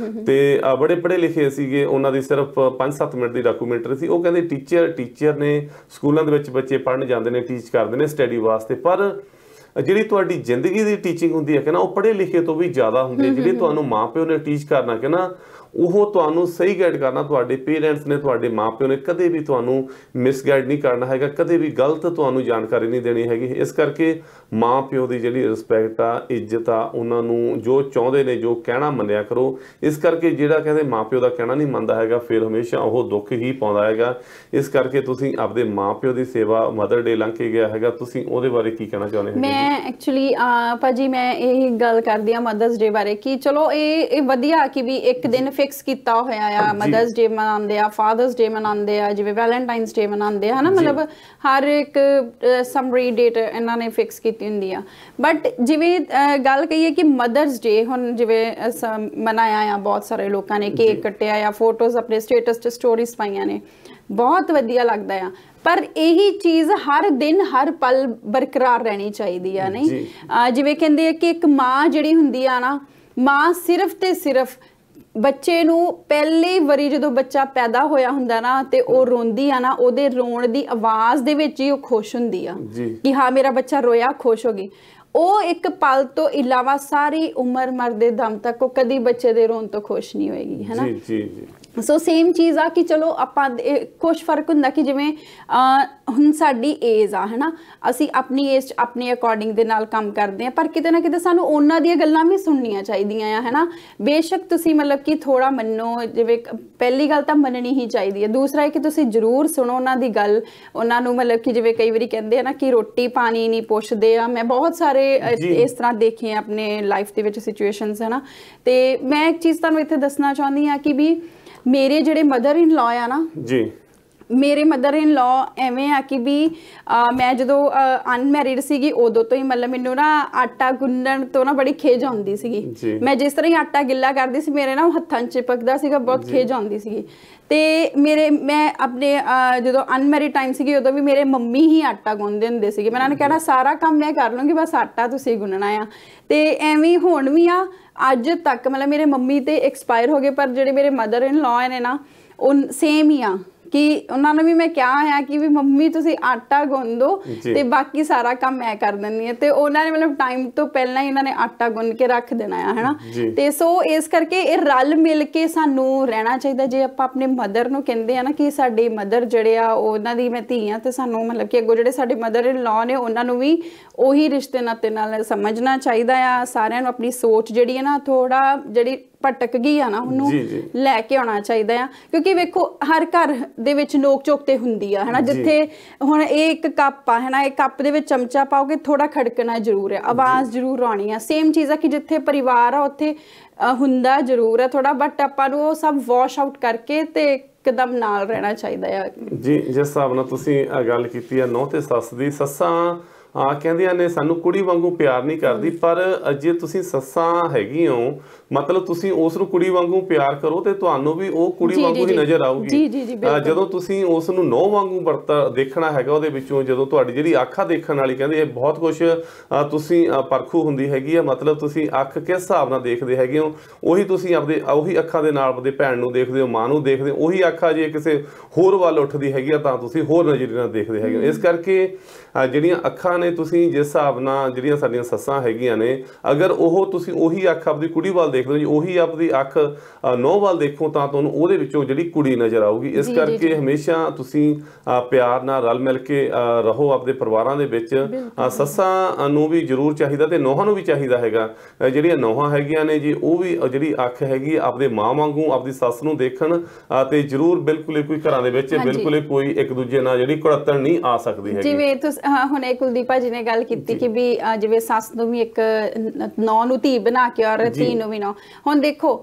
ਤੇ ਬੜੇ ਪੜ੍ਹੇ ਲਿਖੇ ਸੀਗੇ, ਉਹਨਾਂ ਦੀ ਸਿਰਫ 5-7 ਮਿੰਟ ਦੀ ਡਾਕੂਮੈਂਟਰੀ ਸੀ। ਉਹ ਕਹਿੰਦੇ ਟੀਚਰ ਨੇ ਸਕੂਲਾਂ ਦੇ ਵਿੱਚ ਬੱਚੇ ਪੜ੍ਹਨ ਜਾਂਦੇ ਨੇ, ਟੀਚ ਕਰਦੇ ਨੇ ਸਟੱਡੀ ਵਾਸਤੇ, ਪਰ ਜਿਹੜੀ ਤੁਹਾਡੀ ਜ਼ਿੰਦਗੀ ਦੀ ਟੀਚਿੰਗ ਹੁੰਦੀ ਹੈ ਕਿ ਨਾ ਉਹ ਪੜ੍ਹੇ ਲਿਖੇ ਤੋਂ ਵੀ ਜ਼ਿਆਦਾ ਹੁੰਦੀ ਹੈ। ਜਿਹੜੀ ਤੁਹਾਨੂੰ ਮਾਪਿਓ ਨੇ ਟੀਚ ਕਰਨਾ ਕਿ ਨਾ ਉਹ ਤੁਹਾਨੂੰ ਸਹੀ ਗਾਈਡ ਕਰਨਾ। ਤੁਹਾਡੇ ਪੇਰੈਂਟਸ ਨੇ, ਤੁਹਾਡੇ ਮਾਪਿਓ ਨੇ ਕਦੇ ਵੀ ਤੁਹਾਨੂੰ ਮਿਸਗਾਈਡ ਨਹੀਂ ਕਰਨਾ ਹੈਗਾ, ਕਦੇ ਵੀ ਗਲਤ ਤੁਹਾਨੂੰ ਜਾਣਕਾਰੀ ਨਹੀਂ ਦੇਣੀ ਹੈਗੀ। ਇਸ ਕਰਕੇ ਮਾਪਿਓ ਦੀ ਜਿਹੜੀ ਰਿਸਪੈਕਟ ਆ, ਇੱਜ਼ਤ ਆ, ਉਹਨਾਂ ਨੂੰ ਜੋ ਚਾਹੁੰਦੇ ਨੇ, ਜੋ ਕਹਿਣਾ ਮੰਨਿਆ ਕਰੋ। ਇਸ ਕਰਕੇ ਜਿਹੜਾ ਕਹਿੰਦੇ ਮਾਪਿਓ ਦਾ ਕਹਿਣਾ ਨਹੀਂ ਮੰਨਦਾ ਹੈਗਾ, ਫਿਰ ਹਮੇਸ਼ਾ ਉਹ ਦੁੱਖ ਹੀ ਪਾਉਂਦਾ ਹੈਗਾ। ਇਸ ਕਰਕੇ ਤੁਸੀਂ ਆਪਦੇ ਮਾਪਿਓ ਦੀ ਸੇਵਾ, ਮਦਰ ਡੇ ਲੰਘ ਕੇ ਗਿਆ ਹੈਗਾ, ਤੁਸੀਂ ਉਹਦੇ ਬਾਰੇ ਕੀ ਕਹਿਣਾ ਚਾਹੁੰਦੇ ਹੋ? ਮੈਂ ਐਕਚੁਅਲੀ ਭਾਜੀ ਮੈਂ ਇਹ ਗੱਲ ਕਰਦੀ ਆ ਮਦਰਸ ਡੇ ਬਾਰੇ ਕਿ ਚਲੋ ਇਹ ਵਧੀਆ ਕਿ ਵੀ ਇੱਕ ਦਿਨ ਫਿਕਸ ਕੀਤਾ ਹੋਇਆ ਆ। ਮਦਰਸ ਡੇ ਮਨਾਉਂਦੇ ਆ, ਫਾਦਰਸ ਡੇ ਮਨਾਉਂਦੇ ਆ, ਜਿਵੇਂ ਵੈਲੈਂਟਾਈਨਸ ਡੇ ਮਨਾਉਂਦੇ ਆ, ਹਨਾ। ਮਤਲਬ ਹਰ ਇੱਕ ਸਮਰੀ ਡੇਟ ਇਹਨਾਂ ਨੇ ਫਿਕਸ ਕੀਤੀ ਹੁੰਦੀ ਆ। ਬਟ ਜਿਵੇਂ ਗੱਲ ਕਹੀਏ ਕਿ ਮਦਰਸ ਡੇ ਹੁਣ ਜਿਵੇਂ ਮਨਾਇਆ ਆ, ਬਹੁਤ ਸਾਰੇ ਲੋਕਾਂ ਨੇ ਕੇਕ ਕੱਟਿਆ ਆ, ਫੋਟੋਜ਼ ਆਪਣੇ ਸਟੇਟਸ ਤੇ ਸਟੋਰੀਜ਼ ਪਾਈਆਂ ਨੇ, ਬਹੁਤ ਵਧੀਆ ਲੱਗਦਾ ਆ। ਪਰ ਇਹੀ ਚੀਜ਼ ਹਰ ਦਿਨ ਹਰ ਪਲ ਬਰਕਰਾਰ ਰਹਿਣੀ ਚਾਹੀਦੀ ਆ, ਨਹੀਂ? ਜਿਵੇਂ ਕਹਿੰਦੇ ਆ ਕਿ ਇੱਕ ਮਾਂ ਜਿਹੜੀ ਹੁੰਦੀ ਆ ਨਾ, ਮਾਂ ਸਿਰਫ ਤੇ ਸਿਰਫ ਬੱਚੇ ਨੂੰ ਪਹਿਲੀ ਵਾਰੀ ਜਦੋਂ ਬੱਚਾ ਪੈਦਾ ਹੋਇਆ ਹੁੰਦਾ ਨਾ ਤੇ ਉਹ ਰੋਂਦੀ ਆ ਨਾ, ਉਹਦੇ ਰੋਣ ਦੀ ਆਵਾਜ਼ ਦੇ ਵਿੱਚ ਹੀ ਉਹ ਖੁਸ਼ ਹੁੰਦੀ ਆ ਕਿ ਹਾਂ ਮੇਰਾ ਬੱਚਾ ਰੋਇਆ, ਖੁਸ਼ ਹੋ ਗਈ। ਉਹ ਇੱਕ ਪਲ ਤੋਂ ਇਲਾਵਾ ਸਾਰੀ ਉਮਰ ਮਰਦੇ ਦਮ ਤੱਕ ਉਹ ਕਦੀ ਬੱਚੇ ਦੇ ਰੋਣ ਤੋਂ ਖੁਸ਼ ਨਹੀਂ ਹੋਏਗੀ, ਹੈ ਨਾ? ਸੋ ਸੇਮ ਚੀਜ਼ ਆ ਕਿ ਚਲੋ ਆਪਾਂ ਕੁਛ ਫਰਕ ਹੁੰਦਾ ਕਿ ਜਿਵੇਂ ਹੁਣ ਸਾਡੀ ਏਜ ਆ, ਹੈ ਨਾ, ਅਸੀਂ ਆਪਣੀ ਏਜ 'ਚ ਆਪਣੇ ਅਕੋਰਡਿੰਗ ਦੇ ਨਾਲ ਕੰਮ ਕਰਦੇ ਹਾਂ, ਪਰ ਕਿਤੇ ਨਾ ਕਿਤੇ ਸਾਨੂੰ ਉਹਨਾਂ ਦੀਆਂ ਗੱਲਾਂ ਵੀ ਸੁਣਨੀਆਂ ਚਾਹੀਦੀਆਂ ਆ, ਹੈ ਨਾ। ਬੇਸ਼ੱਕ ਤੁਸੀਂ ਮਤਲਬ ਕਿ ਥੋੜਾ ਮੰਨੋ, ਜਿਵੇਂ ਪਹਿਲੀ ਗੱਲ ਤਾਂ ਮੰਨਣੀ ਹੀ ਚਾਹੀਦੀ ਹੈ। ਦੂਸਰਾ ਹੈ ਕਿ ਤੁਸੀਂ ਜ਼ਰੂਰ ਸੁਣੋ ਉਹਨਾਂ ਦੀ ਗੱਲ, ਉਹਨਾਂ ਨੂੰ ਮਤਲਬ ਕਿ ਜਿਵੇਂ ਕਈ ਵਾਰੀ ਕਹਿੰਦੇ ਆ ਨਾ ਕਿ ਰੋਟੀ ਪਾਣੀ ਨਹੀਂ ਪੁੱਛਦੇ ਆ। ਮੈਂ ਬਹੁਤ ਸਾਰੇ ਇਸ ਤਰ੍ਹਾਂ ਦੇਖੇ ਆ ਆਪਣੇ ਲਾਈਫ ਦੇ ਵਿੱਚ ਸਿਚੁਏਸ਼ਨਸ, ਹੈ ਨਾ। ਤੇ ਮੈਂ ਇੱਕ ਚੀਜ਼ ਤੁਹਾਨੂੰ ਇੱਥੇ ਦੱਸਣਾ ਚਾਹੁੰਦੀ ਹਾਂ ਕਿ ਵੀ ਮੇਰੇ ਜਿਹੜੇ ਮਦਰ ਇਨ ਲਾਅ ਆ ਨਾ ਜੀ, ਮੇਰੇ ਮਦਰ ਇਨ ਲਾਅ ਐਵੇਂ ਆ ਕਿ ਵੀ ਮੈਂ ਜਦੋਂ ਅਨਮੈਰਿਡ ਸੀਗੀ ਉਦੋਂ ਤੋਂ ਹੀ ਮਤਲਬ ਮੈਨੂੰ ਨਾ ਆਟਾ ਗੁੰਨਣ ਤੋਂ ਨਾ ਬੜੀ ਖੇਜ ਆਉਂਦੀ ਸੀਗੀ। ਮੈਂ ਜਿਸ ਤਰ੍ਹਾਂ ਹੀ ਆਟਾ ਗਿੱਲਾ ਕਰਦੀ ਸੀ ਮੇਰੇ ਨਾ ਹੱਥਾਂ 'ਚ ਚਿਪਕਦਾ ਸੀਗਾ, ਬਹੁਤ ਖੇਜ ਆਉਂਦੀ ਸੀਗੀ। ਤੇ ਮੈਂ ਆਪਣੇ ਜਦੋਂ ਅਨਮੈਰਿਡ ਟਾਈਮ ਸੀਗੀ ਉਦੋਂ ਵੀ ਮੇਰੇ ਮੰਮੀ ਹੀ ਆਟਾ ਗੁੰਨਦੇ ਹੁੰਦੇ ਸੀਗੇ। ਮੈਂ ਉਹਨਾਂ ਨੇ ਕਹਿਣਾ ਸਾਰਾ ਕੰਮ ਮੈਂ ਕਰ ਲੂੰਗੀ, ਬਸ ਆਟਾ ਤੁਸੀਂ ਗੁੰਨਣਾ ਆ। ਤੇ ਐਵੇਂ ਹੁਣ ਵੀ ਆ, ਅੱਜ ਤੱਕ ਮਤਲਬ ਮੇਰੇ ਮੰਮੀ ਤੇ ਐਕਸਪਾਇਰ ਹੋ ਗਏ, ਪਰ ਜਿਹੜੇ ਮੇਰੇ ਮਦਰ ਇਨ ਲਾਅ ਨੇ ਨਾ ਉਹ ਸੇਮ ਹੀ ਆ ਕਿ ਉਹਨਾਂ ਨੂੰ ਵੀ ਮੈਂ ਕਿਹਾ ਹੈ ਕਿ ਵੀ ਮੰਮੀ ਤੁਸੀਂ ਆਟਾ ਗੁੰਨ ਦੋ ਤੇ ਬਾਕੀ ਸਾਰਾ ਕੰਮ ਮੈਂ ਕਰ ਦਿੰਦੀ ਹਾਂ। ਤੇ ਉਹਨਾਂ ਨੇ ਮਤਲਬ ਟਾਈਮ ਤੋਂ ਪਹਿਲਾਂ ਹੀ ਇਹਨਾਂ ਨੇ ਆਟਾ ਗੁੰਨ ਕੇ ਰੱਖ ਦੇਣਾ ਆ, ਹਨਾ। ਤੇ ਸੋ ਇਸ ਕਰਕੇ ਇਹ ਰਲ ਮਿਲ ਕੇ ਸਾਨੂੰ ਰਹਿਣਾ ਚਾਹੀਦਾ। ਜੇ ਆਪਾਂ ਆਪਣੇ ਮਦਰ ਨੂੰ ਕਹਿੰਦੇ ਆ ਨਾ ਕਿ ਸਾਡੇ ਮਦਰ ਜਿਹੜੇ ਆ ਉਹਨਾਂ ਦੀ ਮੈਂ ਧੀ ਆ, ਤੇ ਸਾਨੂੰ ਮਤਲਬ ਕਿ ਅੱਗੋਂ ਜਿਹੜੇ ਸਾਡੇ ਮਦਰ ਇਨ ਲਾਅ ਨੇ ਉਹਨਾਂ ਨੂੰ ਵੀ ਉਹੀ ਰਿਸ਼ਤੇ ਨਾਤੇ ਨਾਲ ਸਮਝਣਾ ਚਾਹੀਦਾ ਆ। ਸਾਰਿਆਂ ਨੂੰ ਆਪਣੀ ਸੋਚ ਜਿਹੜੀ ਹੈ ਨਾ ਥੋੜਾ ਜਿਹੜੀ ਭਟਕ ਗਈ ਆ ਨਾ ਉਹਨੂੰ ਲੈ ਕੇ ਆਉਣਾ ਚਾਹੀਦਾ ਆ। ਕਿਉਂਕਿ ਵੇਖੋ ਹਰ ਘਰ ਦੇ ਵਿੱਚ ਨੋਕ ਝੋਕ ਤੇ ਹੁੰਦੀ ਆ, ਹਨਾ। ਜਿੱਥੇ ਹੁਣ ਇਹ ਇੱਕ ਕੱਪ ਆ, ਹਨਾ, ਇਹ ਕੱਪ ਦੇ ਵਿੱਚ ਚਮਚਾ ਪਾਓਗੇ ਥੋੜਾ ਖੜਕਣਾ ਜ਼ਰੂਰ ਹੈ, ਆਵਾਜ਼ ਜ਼ਰੂਰ ਆਉਣੀ ਆ। ਸੇਮ ਚੀਜ਼ ਆ ਕਿ ਜਿੱਥੇ ਪਰਿਵਾਰ ਆ ਉੱਥੇ ਹੁੰਦਾ ਜ਼ਰੂਰ ਹੈ ਥੋੜਾ, ਬਟ ਆਪਾਂ ਨੂੰ ਉਹ ਸਭ ਵਾਸ਼ ਆਊਟ ਕਰਕੇ ਤੇ ਇੱਕਦਮ ਨਾਲ ਰਹਿਣਾ ਚਾਹੀਦਾ ਆ ਜੀ। ਜਿਸ ਹਿਸਾਬ ਨਾਲ ਤੁਸੀਂ ਗੱਲ ਕੀਤੀ ਆ ਨੌਂ ਤੇ ਸੱਸ ਦੀ, ਸੱਸਾਂ ਕਹਿੰਦੀਆਂ ਨੇ ਸਾਨੂੰ ਕੁੜੀ ਵਾਂਗੂ ਪਿਆਰ ਨਹੀਂ ਕਰਦੀ, ਪਰ ਜੇ ਤੁਸੀਂ ਸੱਸਾਂ ਹੈਗੀ ਹੋ ਮਤਲਬ ਤੁਸੀਂ ਉਸ ਨੂੰ ਕੁੜੀ ਵਾਂਗੂ ਪਿਆਰ ਕਰੋ ਤੇ ਤੁਹਾਨੂੰ ਵੀ ਉਹ ਕੁੜੀ ਵਾਂਗੂ ਹੀ ਨਜ਼ਰ ਆਊਗੀ। ਜਦੋਂ ਤੁਸੀਂ ਉਸ ਨੂੰ ਨੌਂ ਵਾਂਗੂ ਦੇਖਣਾ ਹੈਗਾ, ਉਹਦੇ ਵਿੱਚੋਂ ਜਦੋਂ ਤੁਹਾਡੀ ਜਿਹੜੀ ਅੱਖ ਆ ਦੇਖਣ ਵਾਲੀ, ਕਹਿੰਦੇ ਇਹ ਬਹੁਤ ਕੁਛ ਤੁਸੀਂ ਪਰਖੂ ਹੁੰਦੀ ਹੈਗੀ ਆ। ਮਤਲਬ ਤੁਸੀਂ ਅੱਖ ਕਿਸ ਹਿਸਾਬ ਨਾਲ ਦੇਖਦੇ ਹੈਗੇ ਹੋ, ਉਹੀ ਤੁਸੀਂ ਉਹੀ ਅੱਖਾਂ ਦੇ ਨਾਲ ਆਪਦੇ ਭੈਣ ਨੂੰ ਦੇਖਦੇ ਹੋ, ਮਾਂ ਨੂੰ ਦੇਖਦੇ ਹੋ। ਉਹੀ ਅੱਖਾਂ ਜੇ ਕਿਸੇ ਹੋਰ ਵੱਲ ਉੱਠਦੀ ਹੈਗੀ ਆ ਤਾਂ ਤੁਸੀਂ ਹੋਰ ਨਜ਼ਰੀਏ ਨਾਲ ਦੇਖਦੇ ਹੈਗੇ ਹੋ। ਇਸ ਕਰਕੇ ਜਿਹੜੀਆਂ ਅੱਖਾਂ ਨੇ ਤੁਸੀਂ ਜਿਸ ਹਿਸਾਬ ਨਾਲ ਜਿਹੜੀਆਂ ਸਾਡੀਆਂ ਸੱਸਾਂ ਹੈਗੀਆਂ ਨੇ, ਅਗਰ ਉਹ ਤੁਸੀਂ ਉਹੀ ਅੱਖ ਆਪਦੀ ਕੁੜੀ ਵੱਲ ਦੇਖਦੇ ਹੋ ਜੀ, ਉਹੀ ਆਪਦੀ ਅੱਖ ਨੌਂ ਵੱਲ ਦੇਖੋ ਤਾਂ ਤੁਹਾਨੂੰ ਉਹਦੇ ਵਿੱਚੋਂ ਜਿਹੜੀ ਕੁੜੀ ਨਜ਼ਰ ਆਊਗੀ। ਇਸ ਕਰਕੇ ਹਮੇਸ਼ਾ ਤੁਸੀਂ ਪਿਆਰ ਨਾਲ ਰਲ ਮਿਲ ਕੇ ਰਹੋ ਆਪਦੇ ਪਰਿਵਾਰਾਂ ਦੇ ਵਿੱਚ। ਸੱਸਾਂ ਨੂੰ ਵੀ ਜ਼ਰੂਰ ਚਾਹੀਦਾ ਤੇ ਨੌਹਾਂ ਨੂੰ ਵੀ ਚਾਹੀਦਾ ਹੈਗਾ, ਜਿਹੜੀਆਂ ਨੌਹਾਂ ਹੈਗੀਆਂ ਨੇ ਜੀ ਉਹ ਵੀ ਜਿਹੜੀ ਅੱਖ ਹੈਗੀ ਆਪਦੇ ਮਾਂ ਵਾਂਗੂ ਆਪਦੀ ਸੱਸ ਨੂੰ ਦੇਖਣ ਤੇ ਜ਼ਰੂਰ ਬਿਲਕੁਲ ਕੋਈ ਘਰਾਂ ਦੇ ਵਿੱਚ ਬਿਲਕੁਲ ਕੋਈ ਇੱਕ ਦੂਜੇ ਨਾਲ ਜਿਹੜੀ ਕੁੜੱਤਣ ਨਹੀਂ ਆ ਸਕਦੀ ਹੈਗੀ। ਜਿਵੇਂ ਹੁਣ ਇਹ ਕੁਲਦੀਪ ਭਾਜੀ ਨੇ ਗੱਲ ਕੀਤੀ ਕਿ ਵੀ ਜਿਵੇਂ ਸੱਸ ਨੂੰ ਵੀ ਇੱਕ ਨੌਂ ਨੂੰ ਧੀ ਬਣਾ ਕੇ ਔਰ ਧੀ ਨੂੰ ਵੀ ਨੌਂ। ਹੁਣ ਦੇਖੋ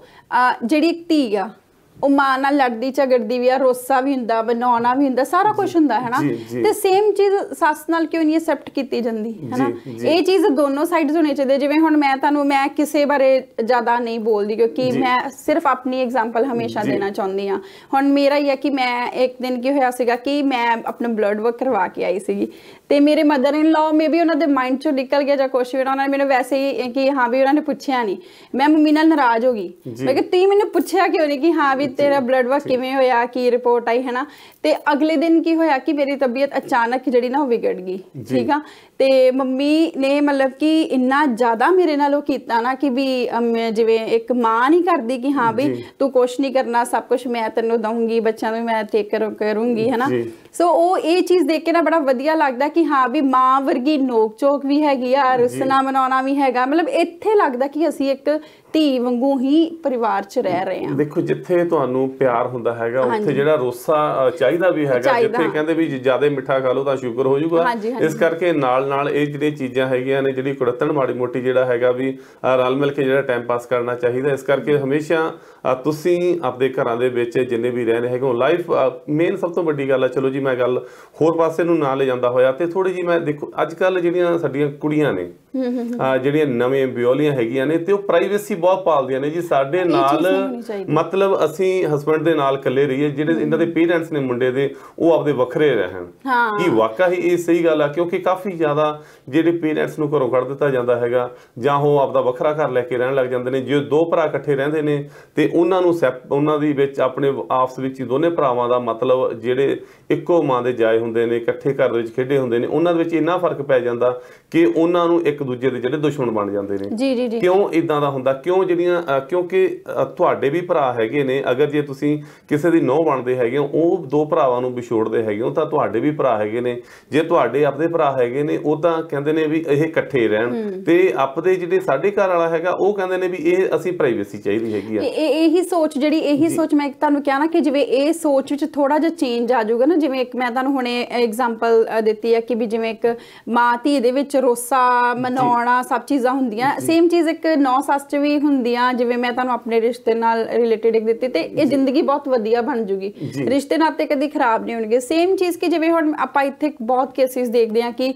ਜਿਹੜੀ ਇੱਕ ਧੀ ਆ ਉਹ ਮਾਂ ਨਾਲ ਲੜਦੀ ਝਗੜਦੀ ਵੀ ਆ, ਰੋਸਾ ਵੀ ਹੁੰਦਾ, ਬਣਾਉਣਾ ਵੀ ਹੁੰਦਾ, ਸਾਰਾ ਕੁਝ ਹੁੰਦਾ ਹੈ ਨਾ। ਤੇ ਸੇਮ ਚੀਜ਼ ਸੱਸ ਨਾਲ ਕਿਉਂ ਨਹੀਂ ਐਕਸੈਪਟ ਕੀਤੀ ਜਾਂਦੀ, ਹੈ ਨਾ। ਇਹ ਚੀਜ਼ ਦੋਨੋਂ ਸਾਈਡਸ ਹੋਣੀ ਚਾਹੀਦੀ। ਜਿਵੇਂ ਹੁਣ ਮੈਂ ਕਿਸੇ ਬਾਰੇ ਜ਼ਿਆਦਾ ਨਹੀਂ ਬੋਲਦੀ ਕਿਉਂਕਿ ਮੈਂ ਸਿਰਫ ਆਪਣੀ ਐਗਜ਼ਾਮਪਲ ਹਮੇਸ਼ਾ ਦੇਣਾ ਚਾਹੁੰਦੀ ਹਾਂ। ਹੁਣ ਮੇਰਾ ਹੀ ਹੈ ਕਿ ਮੈਂ ਇੱਕ ਦਿਨ ਕੀ ਹੋਇਆ ਸੀਗਾ ਕਿ ਮੈਂ ਆਪਣਾ ਬਲੱਡ ਵਰਕ ਕਰਵਾ ਕੇ ਆਈ ਸੀਗੀ ਤੇ ਮੇਰੇ ਮਦਰ ਇਨ ਲਾਅ ਮੇ ਵੀ ਉਹਨਾਂ ਦੇ ਮਾਈਂਡ ਚੋਂ ਨਿਕਲ ਗਿਆ ਜਾਂ ਕੁਛ ਵੀ, ਉਹਨਾਂ ਨੇ ਮੈਨੂੰ ਵੈਸੇ ਹੀ ਕਿ ਹਾਂ ਵੀ ਉਹਨਾਂ ਨੇ ਪੁੱਛਿਆ ਨਹੀਂ। ਮੈਂ ਮੰਮੀ ਨਾਲ ਨਾਰਾਜ਼ ਹੋ ਗਈ। ਮੈਂ ਕਿਹਾ ਤੁਸੀਂ ਮੈਨੂੰ ਪੁੱਛਿਆ ਕਿਉਂ ਨਹੀਂ ਕਿ ਹਾਂ ਵੀ ਵੀ ਤੇਰਾ ਬਲੱਡ ਵਰਕ ਕਿਵੇਂ ਹੋਇਆ, ਕੀ ਰਿਪੋਰਟ ਆਈ, ਹੈ ਨਾ। ਤੇ ਅਗਲੇ ਦਿਨ ਕੀ ਹੋਇਆ ਕਿ ਮੇਰੀ ਤਬੀਅਤ ਅਚਾਨਕ ਜਿਹੜੀ ਨਾ ਉਹ ਵਿਗੜ ਗਈ, ਠੀਕ ਆ। ਤੇ ਮੰਮੀ ਨੇ ਮਤਲਬ ਕਿ ਇੰਨਾ ਜ਼ਿਆਦਾ ਮੇਰੇ ਨਾਲ ਉਹ ਕੀਤਾ ਨਾ ਕਿ ਵੀ ਜਿਵੇਂ ਇੱਕ ਮਾਂ ਨਹੀਂ ਕਰਦੀ ਕਿ ਹਾਂ ਵੀ ਤੂੰ ਕੁਛ ਨਹੀਂ ਕਰਨਾ, ਸਭ ਕੁਛ ਮੈਂ ਤੈਨੂੰ ਦਊਂਗੀ, ਬੱਚਿਆਂ ਨੂੰ ਮੈਂ ਟੇਕ ਕਰੂੰਗੀ, ਹੈ ਨਾ। ਸੋ ਉਹ ਇਹ ਚੀਜ਼ ਦੇਖ ਕੇ ਨਾ ਬੜਾ ਵਧੀਆ ਲੱਗਦਾ ਕਿ ਹਾਂ ਵੀ ਮਾਂ ਵਰਗੀ ਨੋਕ ਝੋਕ ਵੀ ਹੈਗੀ ਆ, ਰੁੱਸਣਾ ਮਨਾਉਣਾ ਵੀ ਹੈਗਾ। ਮਤਲਬ ਇੱਥੇ ਲੱਗਦਾ ਕਿ ਅਸੀਂ ਇੱਕ ਧੀ ਵਾਂਗੂ ਹੀ ਪਰਿਵਾਰ 'ਚ ਰਹਿ ਰਹੇ ਹਾਂ। ਦੇਖੋ ਜਿੱਥੇ ਤੁਹਾਨੂੰ ਪਿਆਰ ਹੁੰਦਾ ਹੈਗਾ ਉੱਥੇ ਜਿਹੜਾ ਰੋਸਾ ਚਾਹੀਦਾ ਵੀ ਹੈਗਾ। ਜਿੱਥੇ ਕਹਿੰਦੇ ਵੀ ਜਿਆਦਾ ਮਿੱਠਾ ਖਾ ਲਓ ਤਾਂ ਸ਼ੂਗਰ ਹੋ ਜਾਊਗਾ, ਇਸ ਕਰਕੇ ਨਾਲ ਇਹ ਜਿਹੜੀਆਂ ਚੀਜ਼ਾਂ ਹੈਗੀਆਂ ਨੇ, ਜਿਹੜੀ ਕੁੜੱਤਣ ਮਾੜੀ ਮੋਟੀ ਜਿਹੜਾ ਹੈਗਾ ਵੀ ਰਲ ਮਿਲ ਕੇ ਜਿਹੜਾ ਟਾਈਮ ਪਾਸ ਕਰਨਾ ਚਾਹੀਦਾ। ਇਸ ਕਰਕੇ ਹਮੇਸ਼ਾ ਤੁਸੀਂ ਆਪਣੇ ਘਰਾਂ ਦੇ ਵਿੱਚ ਜਿੰਨੇ ਵੀ ਰਹਿੰਦੇ ਹੈਗੇ ਲਾਈਫ ਮੇਨ ਸਭ ਤੋਂ ਵੱਡੀ ਗੱਲ ਹੈ। ਚਲੋ ਜੀ ਮੈਂ ਗੱਲ ਹੋਰ ਪਾਸੇ ਨੂੰ ਨਾ ਲੈ ਜਾਂਦਾ ਹੋਇਆ ਤੇ ਥੋੜੀ ਜੀ ਮੈਂ ਦੇਖੋ ਅੱਜ ਕੱਲ ਜਿਹੜੀਆਂ ਸਾਡੀਆਂ ਕੁੜੀਆਂ ਨੇ ਜਿਹੜੀਆਂ ਨਵੇਂ ਵਿਆਹੁਲੀਆਂ ਹੈਗੀਆਂ ਨੇ ਤੇ ਉਹ ਪ੍ਰਾਈਵੇਸੀ ਬਹੁਤ ਪਾਲਦੀਆਂ ਨੇ ਜੀ। ਸਾਡੇ ਨਾਲ ਮਤਲਬ ਅਸੀਂ ਹਸਬੈਂਡ ਦੇ ਨਾਲ ਇਕੱਲੇ ਰਹੀਏ, ਜਿਹੜੇ ਇਹਨਾਂ ਦੇ ਪੇਰੈਂਟਸ ਨੇ ਮੁੰਡੇ ਦੇ ਉਹ ਆਪਦੇ ਵੱਖਰੇ ਰਹਿਣ। ਕੀ ਵਾਕਈ ਹੀ ਇਹ ਸਹੀ ਗੱਲ ਆ? ਕਿਉਂਕਿ ਕਾਫੀ ਜ਼ਿਆਦਾ ਜਿਹੜੇ ਪੇਰੈਂਟਸ ਨੂੰ ਘਰੋਂ ਕੱਢ ਦਿੱਤਾ ਜਾਂਦਾ ਹੈਗਾ ਜਾਂ ਉਹ ਆਪਦਾ ਵੱਖਰਾ ਘਰ ਲੈ ਕੇ ਰਹਿਣ ਲੱਗ ਜਾਂਦੇ ਨੇ। ਜੇ ਦੋ ਭਰਾ ਇਕੱਠੇ ਰਹਿੰਦੇ ਨੇ ਤੇ ਉਹਨਾਂ ਦੀ ਵਿੱਚ ਆਪਣੇ ਆਪਸ ਵਿੱਚ ਹੀ ਦੋਨੇ ਭਰਾਵਾਂ ਦਾ ਮਤਲਬ ਜਿਹੜੇ ਇੱਕੋ ਮਾਂ ਦੇ ਜਾਏ ਹੁੰਦੇ ਨੇ, ਇਕੱਠੇ ਘਰ ਦੇ ਵਿੱਚ ਖੇਡੇ ਹੁੰਦੇ ਨੇ, ਉਹਨਾਂ ਦੇ ਵਿੱਚ ਇੰਨਾ ਫਰਕ ਪੈ ਜਾਂਦਾ ਕਿ ਉਹਨਾਂ ਨੂੰ ਇੱਕ ਦੂਜੇ ਦੇ ਜਿਹੜੇ ਦੁਸ਼ਮਣ ਬਣ ਜਾਂਦੇ ਨੇ। ਕਿਉਂ ਇਦਾਂ ਦਾ ਹੁੰਦਾ? ਕਿਉਂ ਜਿਹੜੀਆਂ ਕਿਉਂਕਿ ਤੁਹਾਡੇ ਵੀ ਭਰਾ ਹੈਗੇ ਨੇ। ਅਗਰ ਜੇ ਤੁਸੀਂ ਕਿਸੇ ਦੀ ਨਹੁੰ ਬਣਦੇ ਹੈਗੇ ਹੋ, ਉਹ ਦੋ ਭਰਾਵਾਂ ਨੂੰ ਵਿਛੋੜਦੇ ਹੈਗੇ ਹੋ ਤਾਂ ਤੁਹਾਡੇ ਵੀ ਭਰਾ ਹੈਗੇ ਨੇ। ਜੇ ਤੁਹਾਡੇ ਆਪਦੇ ਭਰਾ ਹੈਗੇ ਨੇ ਉਹ ਤਾਂ ਕਹਿੰਦੇ ਨੇ ਵੀ ਇਹ ਇਕੱਠੇ ਰਹਿਣ, ਤੇ ਆਪਦੇ ਜਿਹੜੇ ਸਾਡੇ ਘਰ ਵਾਲਾ ਹੈਗਾ ਉਹ ਕਹਿੰਦੇ ਨੇ ਵੀ ਇਹ ਅਸੀਂ ਪ੍ਰਾਈਵੇਸੀ ਚਾਹੀਦੀ ਹੈਗੀ ਆ। ਇਹੀ ਸੋਚ ਇਹੀ ਸੋਚ ਮੈਂ ਤੁਹਾਨੂੰ ਕਿਹਾ ਨਾ ਕਿ ਜਿਵੇਂ ਇਹ ਸੋਚ ਵਿੱਚ ਥੋੜਾ ਜਿਹਾ ਚੇਂਜ ਆ ਜਾਊਗਾ ਨਾ। ਜਿਵੇਂ ਇੱਕ ਮੈਂ ਤੁਹਾਨੂੰ ਹੁਣੇ ਐਗਜ਼ਾਮਪਲ ਦਿੱਤੀ ਹੈ ਕਿ ਵੀ ਜਿਵੇਂ ਇੱਕ ਮਾਂ ਧੀ ਦੇ ਵਿੱਚ ਰੋਸਾ ਮਨਾਉਣਾ ਸਭ ਚੀਜ਼ਾਂ ਹੁੰਦੀਆਂ, ਸੇਮ ਚੀਜ਼ ਇੱਕ ਨੌ ਸੱਸ 'ਚ ਵੀ ਹੁੰਦੀਆਂ। ਜਿਵੇਂ ਮੈਂ ਤੁਹਾਨੂੰ ਆਪਣੇ ਰਿਸ਼ਤੇ ਨਾਲ ਰਿਲੇਟਡ ਇੱਕ ਦਿੱਤੀ ਤੇ ਇਹ ਜ਼ਿੰਦਗੀ ਬਹੁਤ ਵਧੀਆ ਬਣ ਜੂਗੀ, ਰਿਸ਼ਤੇ ਨਾਤੇ ਕਦੀ ਖਰਾਬ ਨਹੀਂ ਹੋਣਗੇ। ਸੇਮ ਚੀਜ਼ ਕਿ ਜਿਵੇਂ ਹੁਣ ਆਪਾਂ ਇੱਥੇ ਬਹੁਤ ਕੇਸਿਸ ਦੇਖਦੇ ਹਾਂ ਕਿ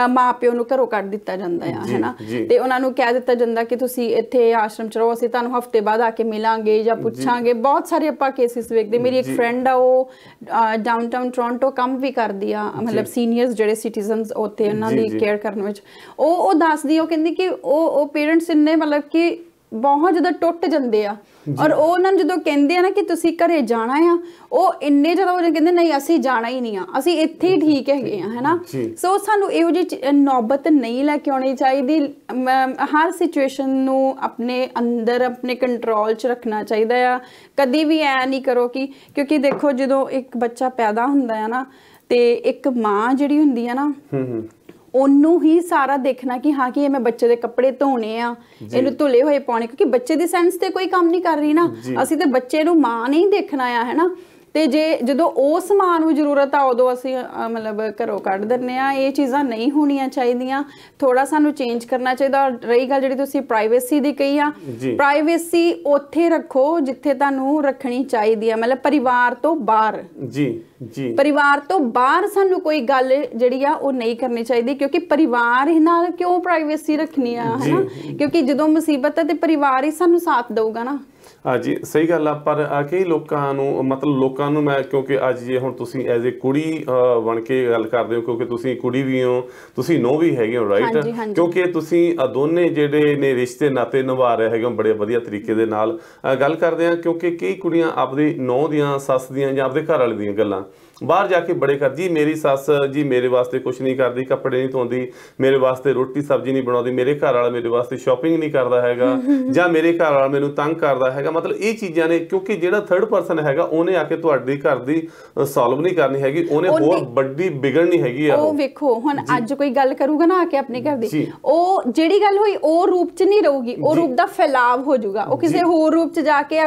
ਮਾਂ ਪਿਓ ਨੂੰ ਘਰੋਂ ਕੱਢ ਦਿੱਤਾ ਜਾਂਦਾ ਆ, ਹੈ ਨਾ। ਤੇ ਉਹਨਾਂ ਨੂੰ ਕਹਿ ਦਿੱਤਾ ਜਾਂਦਾ ਕਿ ਤੁਸੀਂ ਇੱਥੇ ਆਸ਼ਰਮ 'ਚ ਰਹੋ, ਅਸੀਂ ਤੁਹਾਨੂੰ ਹਫ਼ਤੇ ਬਾਅਦ ਆ ਕੇ ਮਿਲਾਂਗੇ ਜਾਂ ਪੁੱਛਾਂਗੇ। ਬਹੁਤ ਸਾਰੇ ਆਪਾਂ ਕੇਸਿਸ ਵੇਖਦੇ। ਮੇਰੀ ਇੱਕ ਫਰੈਂਡ ਆ, ਉਹ ਡਾਊਨਟਾਊਨ ਟੋਰਾਂਟੋ ਕੰਮ ਵੀ ਕਰਦੀ ਆ, ਮਤਲਬ ਸੀਨੀਅਰਸ ਜਿਹੜੇ ਸਿਟੀਜ਼ਨਸ ਉੱਥੇ ਉਹਨਾਂ ਦੀ ਕੇਅਰ ਕਰਨ ਵਿੱਚ। ਉਹ ਦੱਸਦੀ, ਉਹ ਕਹਿੰਦੀ ਕਿ ਉਹ ਪੇਰੈਂਟਸ ਇੰਨੇ ਮਤਲਬ ਕਿ ਬਹੁਤ ਜ਼ਿਆਦਾ ਟੁੱਟ ਜਾਂਦੇ ਆ, ਔਰ ਉਹ ਉਹਨਾਂ ਨੂੰ ਜਦੋਂ ਕਹਿੰਦੇ ਆ ਨਾ ਕਿ ਤੁਸੀਂ ਘਰੇ ਜਾਣਾ ਆ, ਉਹ ਇੰਨੇ ਜ਼ਿਆਦਾ ਉਹ ਕਹਿੰਦੇ ਨਹੀਂ ਅਸੀਂ ਜਾਣਾ ਹੀ ਨਹੀਂ ਆ, ਅਸੀਂ ਇੱਥੇ ਹੀ ਠੀਕ ਹੈਗੇ ਆ, ਹੈ ਨਾ। ਸੋ ਸਾਨੂੰ ਇਹੋ ਜਿਹੀ ਨੌਬਤ ਨਹੀਂ ਲੈ ਕੇ ਆਉਣੀ ਚਾਹੀਦੀ। ਹਰ ਸਿਚੁਏਸ਼ਨ ਨੂੰ ਆਪਣੇ ਅੰਦਰ ਆਪਣੇ ਕੰਟਰੋਲ 'ਚ ਰੱਖਣਾ ਚਾਹੀਦਾ ਆ। ਕਦੀ ਵੀ ਐ ਨਹੀਂ ਕਰੋ ਕਿ ਕਿਉਂਕਿ ਦੇਖੋ ਜਦੋਂ ਇੱਕ ਬੱਚਾ ਪੈਦਾ ਹੁੰਦਾ ਆ ਨਾ ਤੇ ਇੱਕ ਮਾਂ ਜਿਹੜੀ ਹੁੰਦੀ ਆ ਨਾ ਉਹਨੂੰ ਹੀ ਸਾਰਾ ਦੇਖਣਾ ਕਿ ਹਾਂ ਕਿ ਇਹ ਮੈਂ ਬੱਚੇ ਦੇ ਕੱਪੜੇ ਧੋਣੇ ਆ, ਇਹਨੂੰ ਧੁਲੇ ਹੋਏ ਪਾਉਣੇ, ਕਿਉਂਕਿ ਬੱਚੇ ਦੀ ਸੈਂਸ ਤੇ ਕੋਈ ਕੰਮ ਨਹੀਂ ਕਰ ਰਹੀ ਨਾ। ਅਸੀਂ ਤੇ ਬੱਚੇ ਨੂੰ ਮਾਂ ਨਹੀਂ ਦੇਖਣਾ ਆ, ਹੈ ਨਾ। ਤੇ ਜਦੋਂ ਉਸ ਮਾਂ ਨੂੰ ਜ਼ਰੂਰਤ ਆ ਉਦੋਂ ਅਸੀਂ ਮਤਲਬ ਘਰੋਂ ਕੱਢ ਦਿੰਦੇ ਆ। ਇਹ ਚੀਜ਼ਾਂ ਨਹੀਂ ਹੋਣੀਆਂ ਚਾਹੀਦੀਆਂ, ਥੋੜਾ ਸਾਨੂੰ ਚੇਂਜ ਕਰਨਾ ਚਾਹੀਦਾ। ਔਰ ਰਹੀ ਗੱਲ ਜਿਹੜੀ ਤੁਸੀਂ ਪ੍ਰਾਈਵੇਸੀ ਦੀ ਕਹੀ ਆ, ਪ੍ਰਾਈਵੇਸੀ ਉੱਥੇ ਰੱਖੋ ਜਿੱਥੇ ਤੁਹਾਨੂੰ ਰੱਖਣੀ ਚਾਹੀਦੀ ਆ, ਮਤਲਬ ਪਰਿਵਾਰ ਤੋਂ ਬਾਹਰ। ਪਰਿਵਾਰ ਤੋਂ ਬਾਹਰ ਸਾਨੂੰ ਕੋਈ ਗੱਲ ਜਿਹੜੀ ਆ ਉਹ ਨਹੀਂ ਕਰਨੀ ਚਾਹੀਦੀ, ਕਿਉਂਕਿ ਪਰਿਵਾਰ ਨਾਲ ਕਿਉਂ ਪ੍ਰਾਈਵੇਸੀ ਰੱਖਣੀ ਆ, ਹੈ ਨਾ। ਕਿਉਂਕਿ ਜਦੋਂ ਮੁਸੀਬਤ ਹੈ ਤੇ ਪਰਿਵਾਰ ਹੀ ਸਾਨੂੰ ਸਾਥ ਦਊਗਾ ਨਾ। ਹਾਂਜੀ ਸਹੀ ਗੱਲ ਆ। ਪਰ ਕਈ ਲੋਕਾਂ ਨੂੰ ਮੈਂ ਕਿਉਂਕਿ ਅੱਜ ਜੇ ਹੁਣ ਤੁਸੀਂ ਐਜ਼ ਏ ਕੁੜੀ ਬਣ ਕੇ ਗੱਲ ਕਰਦੇ ਹੋ, ਕਿਉਂਕਿ ਤੁਸੀਂ ਕੁੜੀ ਵੀ ਹੋ, ਤੁਸੀਂ ਨੋ ਵੀ ਹੈਗੇ ਹੋ, ਰਾਈਟ। ਕਿਉਂਕਿ ਤੁਸੀਂ ਦੋਨੇ ਜਿਹੜੇ ਨੇ ਰਿਸ਼ਤੇ ਨਾਤੇ ਨਿਭਾ ਰਹੇ ਹੈਗੇ ਹੋ ਬੜੇ ਵਧੀਆ ਤਰੀਕੇ ਦੇ ਨਾਲ। ਗੱਲ ਕਰਦੇ ਹਾਂ ਕਿਉਂਕਿ ਕਈ ਕੁੜੀਆਂ ਆਪਦੀ ਨੌ ਦੀਆਂ, ਸੱਸ ਦੀਆਂ ਜਾਂ ਆਪਦੇ ਘਰ ਵਾਲੇ ਦੀਆਂ ਗੱਲਾਂ ਬਾਹਰ ਜਾ ਕੇ ਬੜੇ ਕਰ ਜੀ, ਮੇਰੀ ਸੱਸ ਜੀ ਮੇਰੇ ਵਾਸਤੇ ਕੁਛ ਨਹੀਂ ਕਰਦੀ, ਕੱਪੜੇ ਨਹੀਂ ਧੋਂਦੀ, ਮੇਰੇ ਵਾਸਤੇ ਰੋਟੀ ਸਬਜ਼ੀ ਨਹੀਂ ਬਣਾਉਂਦੀ, ਮੇਰੇ ਘਰ ਵਾਲਾ ਮੇਰੇ ਵਾਸਤੇ ਸ਼ਾਪਿੰਗ ਨਹੀਂ ਕਰਦਾ ਹੈਗਾ, ਜਾਂ ਮੇਰੇ ਘਰ ਵਾਲਾ ਮੈਨੂੰ ਤੰਗ ਕਰਦਾ ਹੈਗਾ। ਮਤਲਬ ਇਹ ਚੀਜ਼ਾਂ ਨੇ, ਕਿਉਂਕਿ ਜਿਹੜਾ ਥਰਡ ਪਰਸਨ ਹੈਗਾ ਉਹਨੇ ਆ ਕੇ ਤੁਹਾਡੀ ਘਰ ਦੀ ਸੋਲਵ ਨਹੀਂ ਕਰਨੀ ਹੈਗੀ, ਉਹਨੇ ਹੋਰ ਵੱਡੀ ਵਿਗੜਨੀ ਹੈਗੀ ਆ। ਉਹ ਵੇਖੋ ਹੁਣ ਅੱਜ ਕੋਈ ਗੱਲ ਕਰੂਗਾ ਨਾ ਆ ਕੇ ਆਪਣੇ ਘਰ ਦੀ, ਉਹ ਜਿਹੜੀ ਗੱਲ ਹੋਈ ਉਹ ਰੂਪ 'ਚ ਨਹੀਂ ਰਹੂਗੀ, ਉਹ ਰੂਪ ਦਾ ਫੈਲਾਵ ਹੋ ਜਾਊਗਾ, ਉਹ ਕਿਸੇ ਹੋਰ ਰੂਪ 'ਚ ਜਾ ਕੇ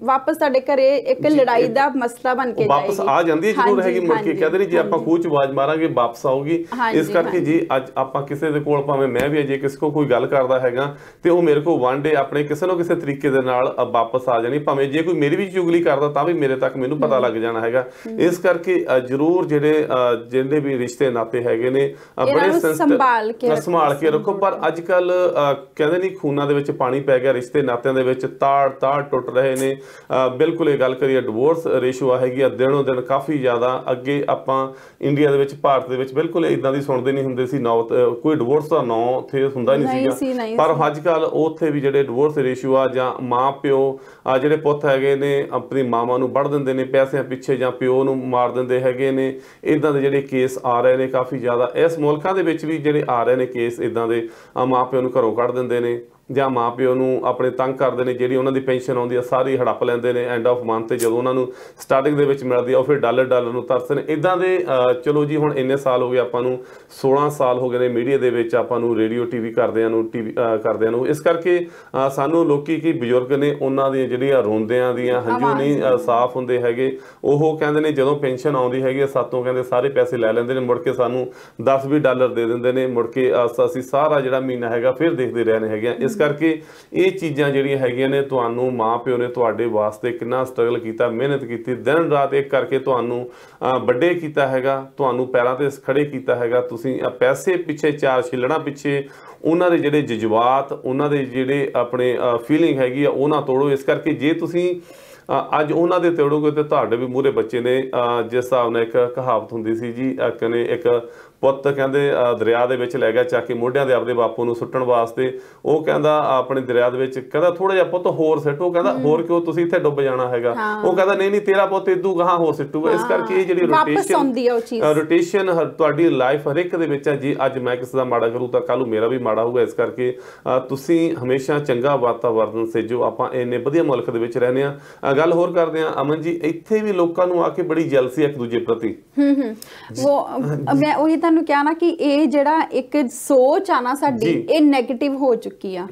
ਵਾਪਸ ਤੁਹਾਡੇ ਘਰੇ ਇੱਕ ਲੜਾਈ ਦਾ ਮਸਲਾ ਬਣ ਕੇ ਵਾਪਸ ਆ ਜਾਂਦੀ ਹੈ। ਰਹੇਗੀ ਮੁੜ ਕੇ ਕਹਿੰਦੇ ਨੇ ਜੇ ਆਪਾਂ ਖੂਹ 'ਚ ਆਵਾਜ਼ ਮਾਰਾਂਗੇ ਵਾਪਸ ਆਊਗੀ। ਇਸ ਕਰਕੇ ਜੀ ਅੱਜ ਆਪਾਂ ਕਿਸੇ ਦੇ ਕੋਲ, ਭਾਵੇਂ ਮੈਂ ਵੀ ਅਜੇ ਕਿਸੇ ਕੋਲ ਕੋਈ ਗੱਲ ਕਰਦਾ ਹੈਗਾ ਤੇ ਉਹ ਮੇਰੇ ਕੋਲ ਵਨ ਡੇ ਆਪਣੇ ਕਿਸੇ ਨਾ ਕਿਸੇ ਤਰੀਕੇ ਦੇ ਨਾਲ ਵਾਪਸ ਆ ਜਾਣੀ। ਭਾਵੇਂ ਜੇ ਕੋਈ ਮੇਰੀ ਵੀ ਚੁਗਲੀ ਕਰਦਾ ਤਾਂ ਵੀ ਮੇਰੇ ਤੱਕ ਮੈਨੂੰ ਪਤਾ ਲੱਗ ਜਾਣਾ ਹੈਗਾ। ਇਸ ਕਰਕੇ ਜ਼ਰੂਰ ਜਿਹੜੇ ਵੀ ਰਿਸ਼ਤੇ ਨਾਤੇ ਹੈਗੇ ਨੇ ਬੜੇ ਸੰਭਾਲ ਕੇ ਰੱਖੋ। ਪਰ ਅੱਜ ਕੱਲ ਕਹਿੰਦੇ ਨਹੀਂ ਖੂਨਾਂ ਦੇ ਵਿੱਚ ਪਾਣੀ ਪੈ ਗਿਆ, ਰਿਸ਼ਤੇ ਨਾਤਿਆਂ ਦੇ ਵਿੱਚ ਤਾੜ ਟੁੱਟ ਰਹੇ ਨੇ। ਬਿਲਕੁਲ ਇਹ ਗੱਲ ਕਰੀਏ ਡਿਵੋਰਸ ਰੇਸ਼ੋ ਹੈਗੀ ਆ ਦਿਨੋਂ ਦਿਨ ਕਾਫੀ ਜ਼ਿਆਦਾ ਜ਼ਿਆਦਾ ਅੱਗੇ ਆਪਾਂ ਇੰਡੀਆ ਦੇ ਵਿੱਚ ਭਾਰਤ ਦੇ ਵਿੱਚ ਬਿਲਕੁਲ ਇਦਾਂ ਦੀ ਸੁਣਦੇ ਨਹੀਂ ਹੁੰਦੇ ਸੀ ਕੋਈ ਡਿਵੋਰਸ ਦਾ ਨਾਂ ਉੱਥੇ ਹੁੰਦਾ ਨਹੀਂ ਸੀਗਾ ਪਰ ਅੱਜ ਕੱਲ ਉੱਥੇ ਵੀ ਜਿਹੜੇ ਡਿਵੋਰਸ ਰੇਸ਼ੀਓ ਆ ਜਾਂ ਮਾਂ ਪਿਓ ਜਿਹੜੇ ਪੁੱਤ ਹੈਗੇ ਨੇ ਆਪਣੀ ਮਾਵਾਂ ਨੂੰ ਵੱਢ ਦਿੰਦੇ ਨੇ ਪੈਸਿਆਂ ਪਿੱਛੇ ਜਾਂ ਪਿਓ ਨੂੰ ਮਾਰ ਦਿੰਦੇ ਹੈਗੇ ਨੇ ਇਦਾਂ ਦੇ ਜਿਹੜੇ ਕੇਸ ਆ ਰਹੇ ਨੇ ਕਾਫੀ ਜ਼ਿਆਦਾ ਇਸ ਮੁਲਕਾਂ ਦੇ ਵਿੱਚ ਵੀ ਜਿਹੜੇ ਆ ਰਹੇ ਨੇ ਕੇਸ ਇਦਾਂ ਦੇ ਮਾਂ ਪਿਓ ਨੂੰ ਘਰੋਂ ਕੱਢ ਦਿੰਦੇ ਨੇ ਜਾਂ ਮਾਂ ਪਿਓ ਨੂੰ ਆਪਣੇ ਤੰਗ ਕਰਦੇ ਨੇ ਜਿਹੜੀ ਉਹਨਾਂ ਦੀ ਪੈਨਸ਼ਨ ਆਉਂਦੀ ਆ ਸਾਰੀ ਹੜੱਪ ਲੈਂਦੇ ਨੇ ਐਂਡ ਆਫ ਮੰਥ ਤੇ ਜਦੋਂ ਉਹਨਾਂ ਨੂੰ ਸਟਾਰਟਿੰਗ ਦੇ ਵਿੱਚ ਮਿਲਦੀ ਆ ਉਹ ਫਿਰ ਡਾਲਰ ਨੂੰ ਤਰਸਦੇ ਨੇ ਇਦਾਂ ਦੇ ਚਲੋ ਜੀ ਹੁਣ ਇੰਨੇ ਸਾਲ ਹੋ ਗਏ ਆਪਾਂ ਨੂੰ 16 ਸਾਲ ਹੋ ਗਏ ਨੇ ਮੀਡੀਆ ਦੇ ਵਿੱਚ ਆਪਾਂ ਨੂੰ ਰੇਡੀਓ ਟੀਵੀ ਕਰਦਿਆਂ ਨੂੰ ਇਸ ਕਰਕੇ ਸਾਨੂੰ ਲੋਕੀ ਕੀ ਬਜ਼ੁਰਗ ਨੇ ਉਹਨਾਂ ਦੀਆਂ ਜਿਹੜੀਆਂ ਰੋਂਦਿਆਂ ਦੀਆਂ ਹੰਝੂ ਨਹੀਂ ਸਾਫ਼ ਹੁੰਦੇ ਹੈਗੇ ਉਹ ਕਹਿੰਦੇ ਨੇ ਜਦੋਂ ਪੈਨਸ਼ਨ ਆਉਂਦੀ ਹੈਗੀ ਸਾਤੋਂ ਕਹਿੰਦੇ ਸਾਰੇ ਪੈਸੇ ਲੈ ਲੈਂਦੇ ਨੇ ਮੁੜ ਕੇ ਸਾਨੂੰ 10-20 ਡਾਲਰ ਦੇ ਦਿੰਦੇ ਨੇ ਮੁੜ ਕੇ ਅਸੀਂ ਸਾਰਾ ਜਿਹੜਾ ਮਹੀਨਾ ਹੈਗਾ ਫਿਰ ਦੇਖਦੇ ਰਹਿਣੇ ਹੈਗੇ ਇਸ ਕਰਕੇ ਇਹ ਚੀਜ਼ਾਂ ਜਿਹੜੀਆਂ ਹੈਗੀਆਂ ਨੇ ਤੁਹਾਨੂੰ ਮਾਂ ਪਿਓ ਨੇ ਤੁਹਾਡੇ ਵਾਸਤੇ ਕਿੰਨਾ ਸਟਰਗਲ ਕੀਤਾ ਮਿਹਨਤ ਕੀਤੀ ਦਿਨ ਰਾਤ ਇੱਕ ਕਰਕੇ ਤੁਹਾਨੂੰ ਵੱਡੇ ਕੀਤਾ ਹੈਗਾ ਤੁਹਾਨੂੰ ਪੈਰਾਂ ਤੇ ਖੜੇ ਕੀਤਾ ਹੈਗਾ ਤੁਸੀਂ ਪੈਸੇ ਪਿੱਛੇ ਚਾਰ ਛਿੱਲੜਾਂ ਪਿੱਛੇ ਉਹਨਾਂ ਦੇ ਜਿਹੜੇ ਜਜ਼ਬਾਤ ਉਹਨਾਂ ਦੇ ਜਿਹੜੇ ਆਪਣੇ ਫੀਲਿੰਗ ਹੈਗੀ ਆ ਉਹ ਨਾ ਤੋੜੋ ਇਸ ਕਰਕੇ ਜੇ ਤੁਸੀਂ ਅੱਜ ਉਹਨਾਂ ਦੇ ਤੋੜੋਗੇ ਤੇ ਤੁਹਾਡੇ ਵੀ ਮੂਹਰੇ ਬੱਚੇ ਨੇ ਜਿਸ ਹਿਸਾਬ ਨਾਲ ਇੱਕ ਕਹਾਵਤ ਹੁੰਦੀ ਸੀ ਜੀ ਕਹਿੰਦੇ ਇੱਕ ਪੁੱਤ ਕਹਿੰਦੇ ਦਰਿਆ ਦੇ ਵਿੱਚ ਲੈ ਗਿਆ ਚੱਕ ਕੇ ਮੋਢਿਆਂ ਦੇ ਆਪਦੇ ਬਾਪੂ ਨੂੰ ਸੁੱਟਣ ਵਾਸਤੇ ਉਹ ਕਹਿੰਦਾ ਆਪਣੇ ਦਰਿਆ ਦੇ ਵਿੱਚ ਕਹਿੰਦਾ ਥੋੜਾ ਜਿਹਾ ਪੁੱਤ ਹੋਰ ਸਿੱਟੋ ਕਹਿੰਦਾ ਹੋਰ ਕਿਉਂ ਤੁਸੀਂ ਇੱਥੇ ਡੁੱਬ ਜਾਣਾ ਹੈਗਾ ਉਹ ਕਹਿੰਦਾ ਨਹੀਂ ਤੇਰਾ ਪੁੱਤ ਇਦੂ ਗਾਹਾਂ ਹੋਰ ਸਿੱਟੂਗਾ ਇਸ ਕਰਕੇ ਇਹ ਜਿਹੜੀ ਰੋਟੇਸ਼ਨ ਤੁਹਾਡੀ ਲਾਈਫ ਹਰ ਇੱਕ ਦੇ ਵਿੱਚ ਹੈ ਜੀ ਅੱਜ ਮੈਂ ਕਿਸੇ ਦਾ ਮਾੜਾ ਕਰੂ ਤਾਂ ਕੱਲ ਨੂੰ ਮੇਰਾ ਵੀ ਮਾੜਾ ਹੋਊਗਾ ਇਸ ਕਰਕੇ ਤੁਸੀਂ ਹਮੇਸ਼ਾ ਚੰਗਾ ਵਾਤਾਵਰਨ ਸੇਜੋ ਆਪਾਂ ਇੰਨੇ ਵਧੀਆ ਮੁਲਕ ਦੇ ਵਿੱਚ ਰਹਿੰਦੇ ਆ ਗੱਲ ਹੋਰ ਕਰਦੇ ਆ ਅਮਨ ਜੀ ਇੱਥੇ ਵੀ ਲੋਕਾਂ ਨੂੰ ਆ ਕੇ ਬੜੀ ਜੈਲਸੀ ਇੱਕ ਦੂਜੇ ਪ੍ਰਤੀ ਮੈਂ ਉਹੀ ਤੁਹਾਨੂੰ ਕਿਹਾ ਨਾ ਕਿ ਇਹ ਜਿਹੜਾ ਇੱਕ ਸੋਚ ਆ ਨਾ ਸਾਡੀ ਇਹ ਨੈਗੇਟਿਵ ਹੋ ਚੁੱਕੀ ਆ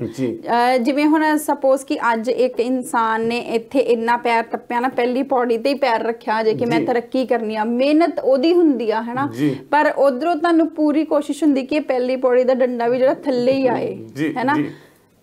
ਜਿਵੇਂ ਹੁਣ ਸਪੋਜ਼ ਕਿ ਅੱਜ ਇੱਕ ਇਨਸਾਨ ਨੇ ਇੱਥੇ ਇੰਨਾ ਪੈਰ ਟੱਪਿਆ ਨਾ ਪਹਿਲੀ ਪੌੜੀ ਤੇ ਹੀ ਪੈਰ ਰੱਖਿਆ ਜੇ ਕਿ ਮੈਂ ਤਰੱਕੀ ਕਰਨੀ ਆ ਮਿਹਨਤ ਉਹਦੀ ਹੁੰਦੀ ਆ ਹਨਾ ਪਰ ਉਧਰੋਂ ਤੁਹਾਨੂੰ ਪੂਰੀ ਕੋਸ਼ਿਸ਼ ਹੁੰਦੀ ਕਿ ਪਹਿਲੀ ਪੌੜੀ ਦਾ ਡੰਡਾ ਵੀ ਜਿਹੜਾ ਥੱਲੇ ਹੀ ਆਏ ਹੈਨਾ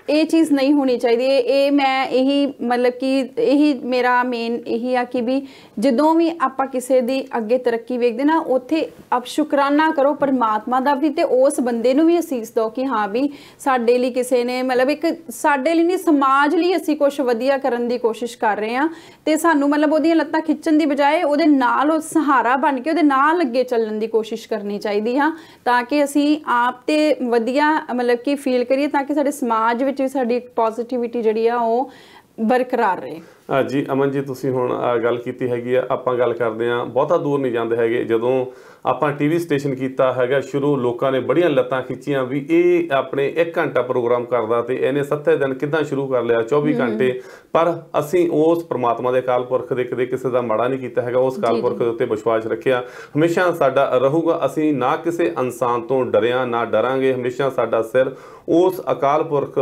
ਇਹ ਚੀਜ਼ ਨਹੀਂ ਹੋਣੀ ਚਾਹੀਦੀ ਇਹ ਮੈਂ ਇਹੀ ਮਤਲਬ ਕਿ ਇਹੀ ਮੇਰਾ ਮੇਨ ਇਹੀ ਆ ਕਿ ਵੀ ਜਦੋਂ ਵੀ ਆਪਾਂ ਕਿਸੇ ਦੀ ਅੱਗੇ ਤਰੱਕੀ ਵੇਖਦੇ ਨਾ ਉੱਥੇ ਆਪ ਸ਼ੁਕਰਾਨਾ ਕਰੋ ਪਰਮਾਤਮਾ ਦਾ ਵੀ ਤੇ ਉਸ ਬੰਦੇ ਨੂੰ ਵੀ ਅਸੀਸ ਦਿਓ ਕਿ ਹਾਂ ਵੀ ਸਾਡੇ ਲਈ ਕਿਸੇ ਨੇ ਮਤਲਬ ਇੱਕ ਸਾਡੇ ਲਈ ਨਹੀਂ ਸਮਾਜ ਲਈ ਅਸੀਂ ਕੁਝ ਵਧੀਆ ਕਰਨ ਦੀ ਕੋਸ਼ਿਸ਼ ਕਰ ਰਹੇ ਹਾਂ ਤੇ ਸਾਨੂੰ ਮਤਲਬ ਉਹਦੀਆਂ ਲੱਤਾਂ ਖਿੱਚਣ ਦੀ ਬਜਾਏ ਉਹਦੇ ਨਾਲ ਉਹ ਸਹਾਰਾ ਬਣ ਕੇ ਉਹਦੇ ਨਾਲ ਅੱਗੇ ਚੱਲਣ ਦੀ ਕੋਸ਼ਿਸ਼ ਕਰਨੀ ਚਾਹੀਦੀ ਆ ਤਾਂ ਕਿ ਅਸੀਂ ਆਪ ਤੇ ਵਧੀਆ ਮਤਲਬ ਕਿ ਫੀਲ ਕਰੀਏ ਤਾਂ ਕਿ ਸਾਡੇ ਸਮਾਜ ਵਿੱਚ ਸਾਡੀ ਪੋਜ਼ਿਟਿਵਿਟੀ ਜਿਹੜੀ ਆ ਉਹ ਬਰਕਰਾਰ ਰਹੇ ਜੀ ਅਮਨ ਜੀ ਤੁਸੀਂ ਹੁਣ ਗੱਲ ਕੀਤੀ ਹੈਗੀ ਆ ਆਪਾਂ ਗੱਲ ਕਰਦੇ ਆ ਬਹੁਤਾ ਦੂਰ ਨਹੀਂ ਜਾਂਦੇ ਹੈਗੇ ਜਦੋਂ ਆਪਾਂ ਟੀਵੀ ਸਟੇਸ਼ਨ ਕੀਤਾ ਹੈਗਾ ਸ਼ੁਰੂ ਲੋਕਾਂ ਨੇ ਬੜੀਆਂ ਲੱਤਾਂ ਖਿੱਚੀਆਂ ਵੀ ਇਹ ਆਪਣੇ 1 ਘੰਟਾ ਪ੍ਰੋਗਰਾਮ ਕਰਦਾ ਤੇ ਇਹਨੇ 7 ਦਿਨ ਕਿੱਦਾਂ ਸ਼ੁਰੂ ਕਰ ਲਿਆ 24 ਘੰਟੇ ਪਰ ਅਸੀਂ ਉਸ ਪ੍ਰਮਾਤਮਾ ਦੇ ਅਕਾਲ ਪੁਰਖ ਦੇ ਕਦੇ ਕਿਸੇ ਦਾ ਮਾੜਾ ਨਹੀਂ ਕੀਤਾ ਹੈਗਾ ਉਸ ਅਕਾਲ ਪੁਰਖ ਦੇ ਉੱਤੇ ਵਿਸ਼ਵਾਸ ਰੱਖਿਆ ਹਮੇਸ਼ਾ ਸਾਡਾ ਰਹੂਗਾ ਅਸੀਂ ਨਾ ਕਿਸੇ ਇਨਸਾਨ ਤੋਂ ਡਰਿਆ ਨਾ ਡਰਾਂਗੇ ਹਮੇਸ਼ਾ ਸਾਡਾ ਸਿਰ ਉਸ ਅਕਾਲ ਪੁਰਖ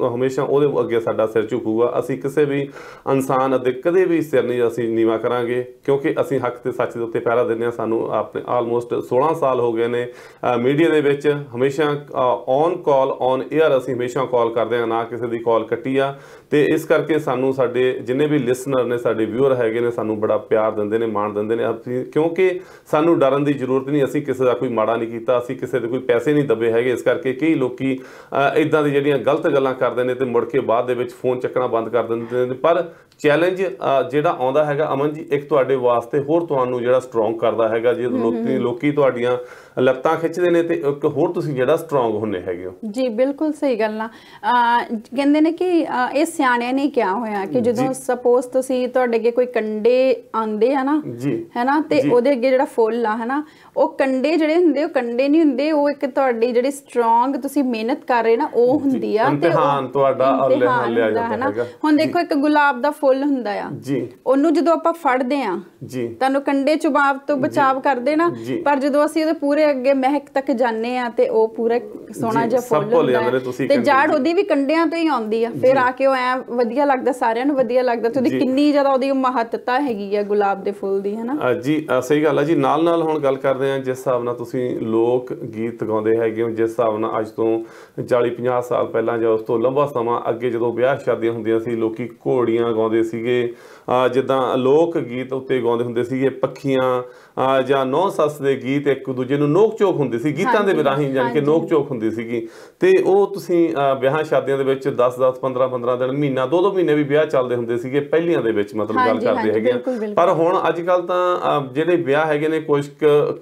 ਹਮੇਸ਼ਾ ਉਹਦੇ ਅੱਗੇ ਸਾਡਾ ਸਿਰ ਝੁਕੂਗਾ ਅਸੀਂ ਕਿਸੇ ਵੀ ਇਨਸਾਨ ਅਤੇ ਕਦੇ ਵੀ ਸਿਰ ਨਹੀਂ ਅਸੀਂ ਨੀਵਾ ਕਰਾਂਗੇ ਕਿਉਂਕਿ ਅਸੀਂ ਹੱਕ ਤੇ ਸੱਚ ਦੇ ਉੱਤੇ ਪਹਿਰਾ ਦਿੰਦੇ ਹਾਂ ਸਾਨੂੰ ਆਪਣੇ ਆਲਮੋਸਟ 16 ਸਾਲ ਹੋ ਗਏ ਨੇ ਮੀਡੀਆ ਦੇ ਵਿੱਚ ਹਮੇਸ਼ਾ ਔਨ ਕਾਲ ਔਨ ਏਅਰ ਅਸੀਂ ਹਮੇਸ਼ਾ ਕਾਲ ਕਰਦੇ ਹਾਂ ਨਾ ਕਿਸੇ ਦੀ ਕਾਲ ਕੱਟੀ ਆ ਤੇ ਇਸ ਕਰਕੇ ਸਾਨੂੰ ਸਾਡੇ ਜਿੰਨੇ ਵੀ ਲਿਸਨਰ ਨੇ ਸਾਡੇ ਵਿਊਅਰ ਹੈਗੇ ਨੇ ਸਾਨੂੰ ਬੜਾ ਪਿਆਰ ਦਿੰਦੇ ਨੇ ਮਾਣ ਦਿੰਦੇ ਨੇ ਕਿਉਂਕਿ ਸਾਨੂੰ ਡਰਨ ਦੀ ਜ਼ਰੂਰਤ ਨਹੀਂ ਅਸੀਂ ਕਿਸੇ ਦਾ ਕੋਈ ਮਾੜਾ ਨਹੀਂ ਕੀਤਾ ਅਸੀਂ ਕਿਸੇ ਦੇ ਕੋਈ ਪੈਸੇ ਨਹੀਂ ਦੱਬੇ ਹੈਗੇ ਇਸ ਕਰਕੇ ਕਈ ਲੋਕੀ ਇਦਾਂ ਦੀ ਜਿਹੜੀਆਂ ਗਲਤ ਗੱਲਾਂ ਕਰਦੇ ਨੇ ਤੇ ਮੁੜ ਕੇ ਬਾਅਦ ਦੇ ਵਿੱਚ ਫੋਨ ਚੱਕਣਾ ਬੰਦ ਕਰ ਦਿੰਦੇ ਨੇ ਪਰ ਚੈਲੰਜ ਜਿਹੜਾ ਆਉਂਦਾ ਹੈਗਾ ਅਮਨ ਜੀ ਇੱਕ ਤੁਹਾਡੇ ਵਾਸਤੇ ਹੋਰ ਤੁਹਾਨੂੰ ਜਿਹੜਾ ਸਟਰੋਂਗ ਕਰਦਾ ਹੈਗਾ ਜੇ ਲੋਕੀ ਤੁਹਾਡੀਆਂ ਲੱਤਾਂ ਖਿੱਚਦੇ ਨੇ ਤੇ ਇੱਕ ਹੋਰ ਤੁਸੀਂ ਜਿਹੜਾ ਸਟਰੋਂਗ ਹੁੰਨੇ ਹੈਗੇ ਹੋ ਜੀ ਬਿਲਕੁਲ ਸਹੀ ਗੱਲ ਨਾ ਕਹਿੰਦੇ ਨੇ ਕਿ ਇਹ ਸਿਆਣਿਆਂ ਨੇ ਕਿਹਾ ਹੋਇਆ ਕਿ ਜਦੋਂ ਸਪੋਜ਼ ਤੁਸੀਂ ਤੁਹਾਡੇ ਅੱਗੇ ਕੋਈ ਕੰਡੇ ਆਉਂਦੇ ਆ ਨਾ ਹੈਨਾ ਤੇ ਉਹਦੇ ਅੱਗੇ ਜਿਹੜਾ ਫੁੱਲ ਆ ਹੈਨਾ ਉਹ ਕੰਡੇ ਜਿਹੜੇ ਹੁੰਦੇ ਉਹ ਕੰਡੇ ਨਹੀਂ ਹੁੰਦੇ ਉਹ ਇੱਕ ਤੁਹਾਡੀ ਜਿਹੜੀ ਸਟਰੋਂਗ ਤੁਸੀਂ ਮਿਹਨਤ ਕਰ ਰਹੇ ਨਾ ਉਹ ਹੁੰਦੀ ਆ ਇਮਤਿਹਾਨ ਤੁਹਾਡਾ ਲਿਆ ਜਾਂਦਾ ਹੈਗਾ ਹੁਣ ਦੇਖੋ ਇੱਕ ਗੁਲਾਬ ਦਾ ਫੁੱਲ ਹੁੰਦਾ ਆ ਜੀ ਉਹਨੂੰ ਜਦੋਂ ਆਪਾਂ ਫੜਦੇ ਆ ਜੀ ਤੁਹਾਨੂੰ ਕੰਡੇ ਚੁਬਾਵ ਤੋਂ ਬਚਾਵ ਕਰਦੇ ਨਾ ਪਰ ਜਦੋਂ ਅਸੀਂ ਉਹਦੇ ਪੂਰੇ ਅੱਗੇ ਮਹਿਕ ਤੱਕ ਜਾਂਦੇ ਆ ਤੇ ਉਹ ਪੂਰਾ ਸੋਹਣਾ ਜਿਹਾ ਫੁੱਲ ਹੁੰਦਾ ਤੇ ਜੜ ਉਹਦੀ ਵੀ ਕੰਡਿਆਂ ਤੋਂ ਹੀ ਆਉਂਦੀ ਆ ਫਿਰ ਆ ਕੇ ਉਹ ਐ ਵਧੀਆ ਲੱਗਦਾ ਸਾਰਿਆਂ ਨੂੰ ਵਧੀਆ ਲੱਗਦਾ ਤੇ ਉਹਦੀ ਕਿੰਨੀ ਜ਼ਿਆਦਾ ਉਹਦੀ ਮਹੱਤਤਾ ਹੈਗੀ ਆ ਗੁਲਾਬ ਦੇ ਫੁੱਲ ਦੀ ਹਨਾ ਜੀ ਸਹੀ ਗੱਲ ਆ ਜੀ ਨਾਲ ਹੁਣ ਗੱਲ ਕਰਦੇ ਆ ਜਿਸ ਹਿਸਾਬ ਨਾਲ ਤੁਸੀਂ ਲੋਕ ਗੀਤ ਗਾਉਂਦੇ ਹੈਗੇ ਹੋ ਜਿਸ ਹਿਸਾਬ ਨਾਲ ਅੱਜ ਤੋਂ 40-50 ਸਾਲ ਪਹਿਲਾਂ ਜਾਂ ਉਸ ਤੋਂ ਲੰਬਾ ਸਮਾਂ ਅੱਗੇ ਜਦੋਂ ਵਿਆਹ ਸ਼ਾਦੀਆਂ ਹੁੰਦੀਆਂ ਸੀ ਲੋਕੀ ਘੋੜੀਆਂ ਗਾਉਂਦੇ ਸੀਗੇ ਜਿੱਦਾਂ ਲੋਕ ਗੀਤ ਉੱਤੇ ਗਾਉਂਦੇ ਹੁੰਦੇ ਸੀਗੇ ਪੱਖੀਆਂ ਜਾਂ ਨੌ ਸੱਸ ਦੇ ਗੀਤ ਇੱਕ ਦੂਜੇ ਨੂੰ ਨੋਕ ਝੋਕ ਹੁੰਦੀ ਸੀ ਗੀਤਾਂ ਦੇ ਰਾਹੀਂ, ਜਾਣੀ ਕਿ ਨੋਕ ਝੋਕ ਹੁੰਦੀ ਸੀਗੀ। ਤੇ ਉਹ ਤੁਸੀਂ ਵਿਆਹਾਂ ਸ਼ਾਦੀਆਂ ਦੇ ਵਿੱਚ 10-10 15-15 ਦਿਨ, ਮਹੀਨਾ 2-2 ਮਹੀਨੇ ਵੀ ਵਿਆਹ ਚੱਲਦੇ ਹੁੰਦੇ ਸੀਗੇ ਪਹਿਲੀਆਂ ਦੇ ਵਿੱਚ, ਮਤਲਬ ਗੱਲ ਕਰਦੇ ਹੈਗੇ ਆ। ਪਰ ਹੁਣ ਅੱਜ ਕੱਲ ਤਾਂ ਜਿਹੜੇ ਵਿਆਹ ਹੈਗੇ ਨੇ ਕੁਝ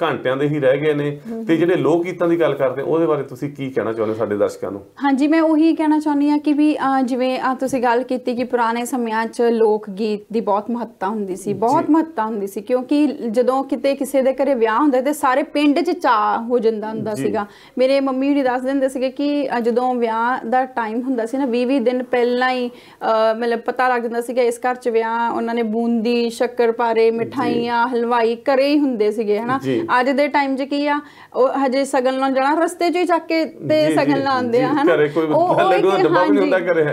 ਘੰਟਿਆਂ ਦੇ ਹੀ ਰਹਿ ਗਏ ਨੇ। ਤੇ ਜਿਹੜੇ ਲੋਕ ਗੀਤਾਂ ਦੀ ਗੱਲ ਕਰਦੇ ਉਹਦੇ ਬਾਰੇ ਤੁਸੀਂ ਕੀ ਕਹਿਣਾ ਚਾਹੁੰਦੇ ਸਾਡੇ ਦਰਸ਼ਕਾਂ ਨੂੰ? ਹਾਂਜੀ, ਮੈਂ ਉਹੀ ਕਹਿਣਾ ਚਾਹੁੰਦੀ ਹਾਂ ਕਿ ਵੀ ਜਿਵੇਂ ਤੁਸੀਂ ਗੱਲ ਕੀਤੀ ਕਿ ਪੁਰਾਣੇ ਸਮਿਆਂ 'ਚ ਲੋਕ ਗੀਤ ਦੀ ਬਹੁਤ ਮਹੱਤਤਾ ਹੁੰਦੀ ਸੀ, ਬਹੁਤ ਮਹੱਤਤਾ ਹੁੰਦੀ ਸੀ, ਕਿਉਂਕਿ ਜਦੋਂ ਕਿਤੇ ਕਿਸੇ ਦੇ ਘਰੇ ਵਿਆਹ ਹੁੰਦਾ ਤੇ ਸਾਰੇ ਪਿੰਡ 'ਚ ਚਾਅ ਹੋ ਜਾਂਦਾ ਹੁੰਦਾ ਸੀਗਾ। ਮੇਰੇ ਮੰਮੀ ਹੁਣੀ ਦੱਸ ਦਿੰਦੇ ਸੀਗੇ ਕਿ ਜਦੋਂ ਵਿਆਹ ਦਾ ਟਾਈਮ ਹੁੰਦਾ ਸੀ ਨਾ 20-20 ਦਿਨ ਪਹਿਲਾਂ ਹੀ ਮਤਲਬ ਪਤਾ ਲੱਗ ਜਾਂਦਾ ਸੀਗਾ ਇਸ ਘਰ 'ਚ ਵਿਆਹ, ਉਹਨਾਂ ਨੇ ਬੂੰਦੀ, ਸ਼ੱਕਰਪਾਰੇ, ਮਿਠਾਈਆਂ, ਹਲਵਾਈ ਘਰੇ ਹੀ ਹੁੰਦੇ ਸੀਗੇ ਹਨਾ। ਅੱਜ ਦੇ ਟਾਈਮ 'ਚ ਕੀ ਆ, ਉਹ ਹਜੇ ਸਗਨ ਲਾਉਣ ਜਾਣਾ ਰਸਤੇ 'ਚ ਹੀ ਚੱਕ ਕੇ ਤੇ ਸਗਨ ਲਾਉਂਦੇ ਆ ਹਨਾ।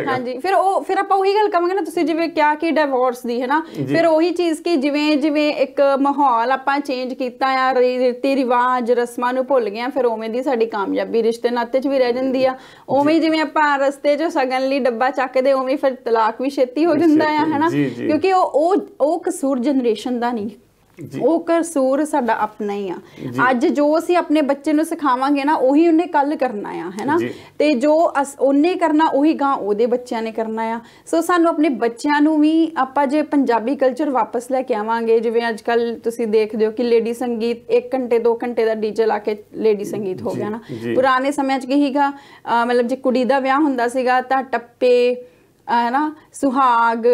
ਹਾਂਜੀ, ਫਿਰ ਆਪਾਂ ਉਹੀ ਗੱਲ ਕਵਾਂਗੇ ਨਾ, ਤੁਸੀਂ ਜਿਵੇਂ ਕਿਹਾ ਕਿ ਡਿਵੋਰਸ ਦੀ ਹਨਾ, ਫਿਰ ਉਹੀ ਚੀਜ਼ ਕਿ ਜਿਵੇਂ ਇੱਕ ਮਾਹੌਲ ਆਪਾਂ ਚੇਂਜ ਕੀਤਾ ਆ, ਰੀਤੀ ਰਿਵਾਜ ਰਸਮਾਂ ਨੂੰ ਭੁੱਲ ਗਏ, ਫਿਰ ਉਵੇਂ ਦੀ ਸਾਡੀ ਕਾਮਯਾਬੀ ਰਿਸ਼ਤੇ ਨਾਤੇ 'ਚ ਵੀ ਰਹਿ ਜਾਂਦੀ ਆ। ਉਵੇਂ ਜਿਵੇਂ ਆਪਾਂ ਰਸਤੇ 'ਚ ਸਗਨ ਲਈ ਡੱਬਾ ਚੱਕਦੇ, ਉਵੇਂ ਫਿਰ ਤਲਾਕ ਵੀ ਛੇਤੀ ਹੋ ਜਾਂਦਾ ਆ ਹਨਾ, ਕਿਉਂਕਿ ਉਹ ਕਸੂਰ ਜਨਰੇਸ਼ਨ ਦਾ ਨਹੀਂ, ਉਹ ਕਸੂਰ ਸਾਡਾ ਆਪਣਾ ਹੀ ਆ। ਅੱਜ ਜੋ ਅਸੀਂ ਆਪਣੇ ਬੱਚੇ ਨੂੰ ਸਿਖਾਵਾਂਗੇ ਨਾ ਉਹੀ ਉਹਨੇ ਕੱਲ ਕਰਨਾ ਆ ਹੈਨਾ, ਤੇ ਜੋ ਉਹਨੇ ਕਰਨਾ ਉਹੀ ਗਾਂ ਉਹਦੇ ਬੱਚਿਆਂ ਨੇ ਕਰਨਾ ਆ। ਸੋ ਸਾਨੂੰ ਆਪਣੇ ਬੱਚਿਆਂ ਨੂੰ ਵੀ ਆਪਾਂ ਜੇ ਪੰਜਾਬੀ ਕਲਚਰ ਵਾਪਸ ਲੈ ਕੇ ਆਵਾਂਗੇ, ਜਿਵੇਂ ਅੱਜ ਕੱਲ ਤੁਸੀਂ ਦੇਖਦੇ ਹੋ ਕਿ ਲੇਡੀ ਸੰਗੀਤ 1 ਘੰਟੇ 2 ਘੰਟੇ ਦਾ ਡੀਜੇ ਲਾ ਕੇ ਲੇਡੀ ਸੰਗੀਤ ਹੋ ਗਿਆ ਨਾ। ਪੁਰਾਣੇ ਸਮਿਆਂ 'ਚ ਕੀ ਸੀਗਾ, ਮਤਲਬ ਜੇ ਕੁੜੀ ਦਾ ਵਿਆਹ ਹੁੰਦਾ ਸੀਗਾ ਤਾਂ ਟੱਪੇ ਹੈ ਨਾ, ਸੁਹਾਗ,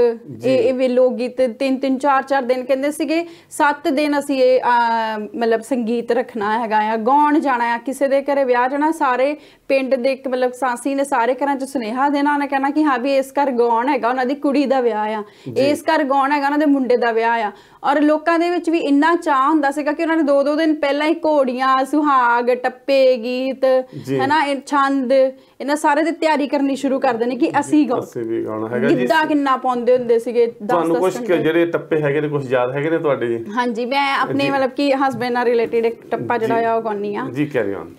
ਇਹ ਲੋਕ ਗੀਤ 3-3 4-4 ਦਿਨ ਕਹਿੰਦੇ ਸੀਗੇ, 7 ਦਿਨ ਅਸੀਂ ਇਹ ਮਤਲਬ ਸੰਗੀਤ ਰੱਖਣਾ ਹੈਗਾ ਆ, ਗਾਉਣ ਜਾਣਾ ਆ ਕਿਸੇ ਦੇ ਘਰੇ ਵਿਆਹ ਜਾਣਾ, ਸਾਰੇ ਪਿੰਡ ਦੇ ਮਤਲਬ ਸਾਂਸੀ ਨੇ ਸਾਰੇ ਘਰਾਂ 'ਚ ਸੁਨੇਹਾ ਦੇਣਾ, ਉਹਨੇ ਕਹਿਣਾ ਕਿ ਹਾਂ ਵੀ ਇਸ ਘਰ ਗਾਉਣ ਹੈਗਾ ਉਹਨਾਂ ਦੀ ਕੁੜੀ ਦਾ ਵਿਆਹ ਆ, ਇਸ ਘਰ ਗਾਉਣ ਹੈਗਾ ਉਹਨਾਂ ਦੇ ਮੁੰਡੇ ਦਾ ਵਿਆਹ ਆ। ਔਰ ਲੋਕਾਂ ਦੇ ਵਿੱਚ ਵੀ ਇੰਨਾ ਚਾਅ ਹੁੰਦਾ ਸੀਗਾ ਕਿ ਉਹਨਾਂ ਨੇ 2-2 ਦਿਨ ਪਹਿਲਾਂ ਹੀ ਘੋੜੀਆਂ, ਸੁਹਾਗ, ਟੱਪੇ ਗੀਤ ਹੈਨਾ, ਛੰਦ, ਇਹਨਾਂ ਸਾਰੇ ਦੀ ਤਿਆਰੀ ਕਰਨੀ ਸ਼ੁਰੂ ਕਰ ਦੇਣੀ ਕਿ ਅਸੀਂ ਗਾਉਣਾ ਹੈਗਾ ਜੀ। ਗਿੱਧਾ ਕਿੰਨਾ ਪਾਉਂਦੇ ਹੁੰਦੇ ਸੀਗੇ। ਤੁਹਾਨੂੰ ਕੁਝ ਜਿਹੜੇ ਟੱਪੇ ਹੈਗੇ ਨੇ ਕੁਝ ਯਾਦ ਹੈਗੇ ਨੇ ਤੁਹਾਡੇ ਜੀ? ਹਾਂਜੀ, ਮੈਂ ਆਪਣੇ ਮਤਲਬ ਕਿ ਹਸਬੈਂਡ ਨਾਲ ਰਿਲੇਟਡ ਇੱਕ ਟੱਪਾ ਜਿਹੜਾ ਆ ਉਹ ਗਾਉਣੀ ਆ ਜੀ। Carry on.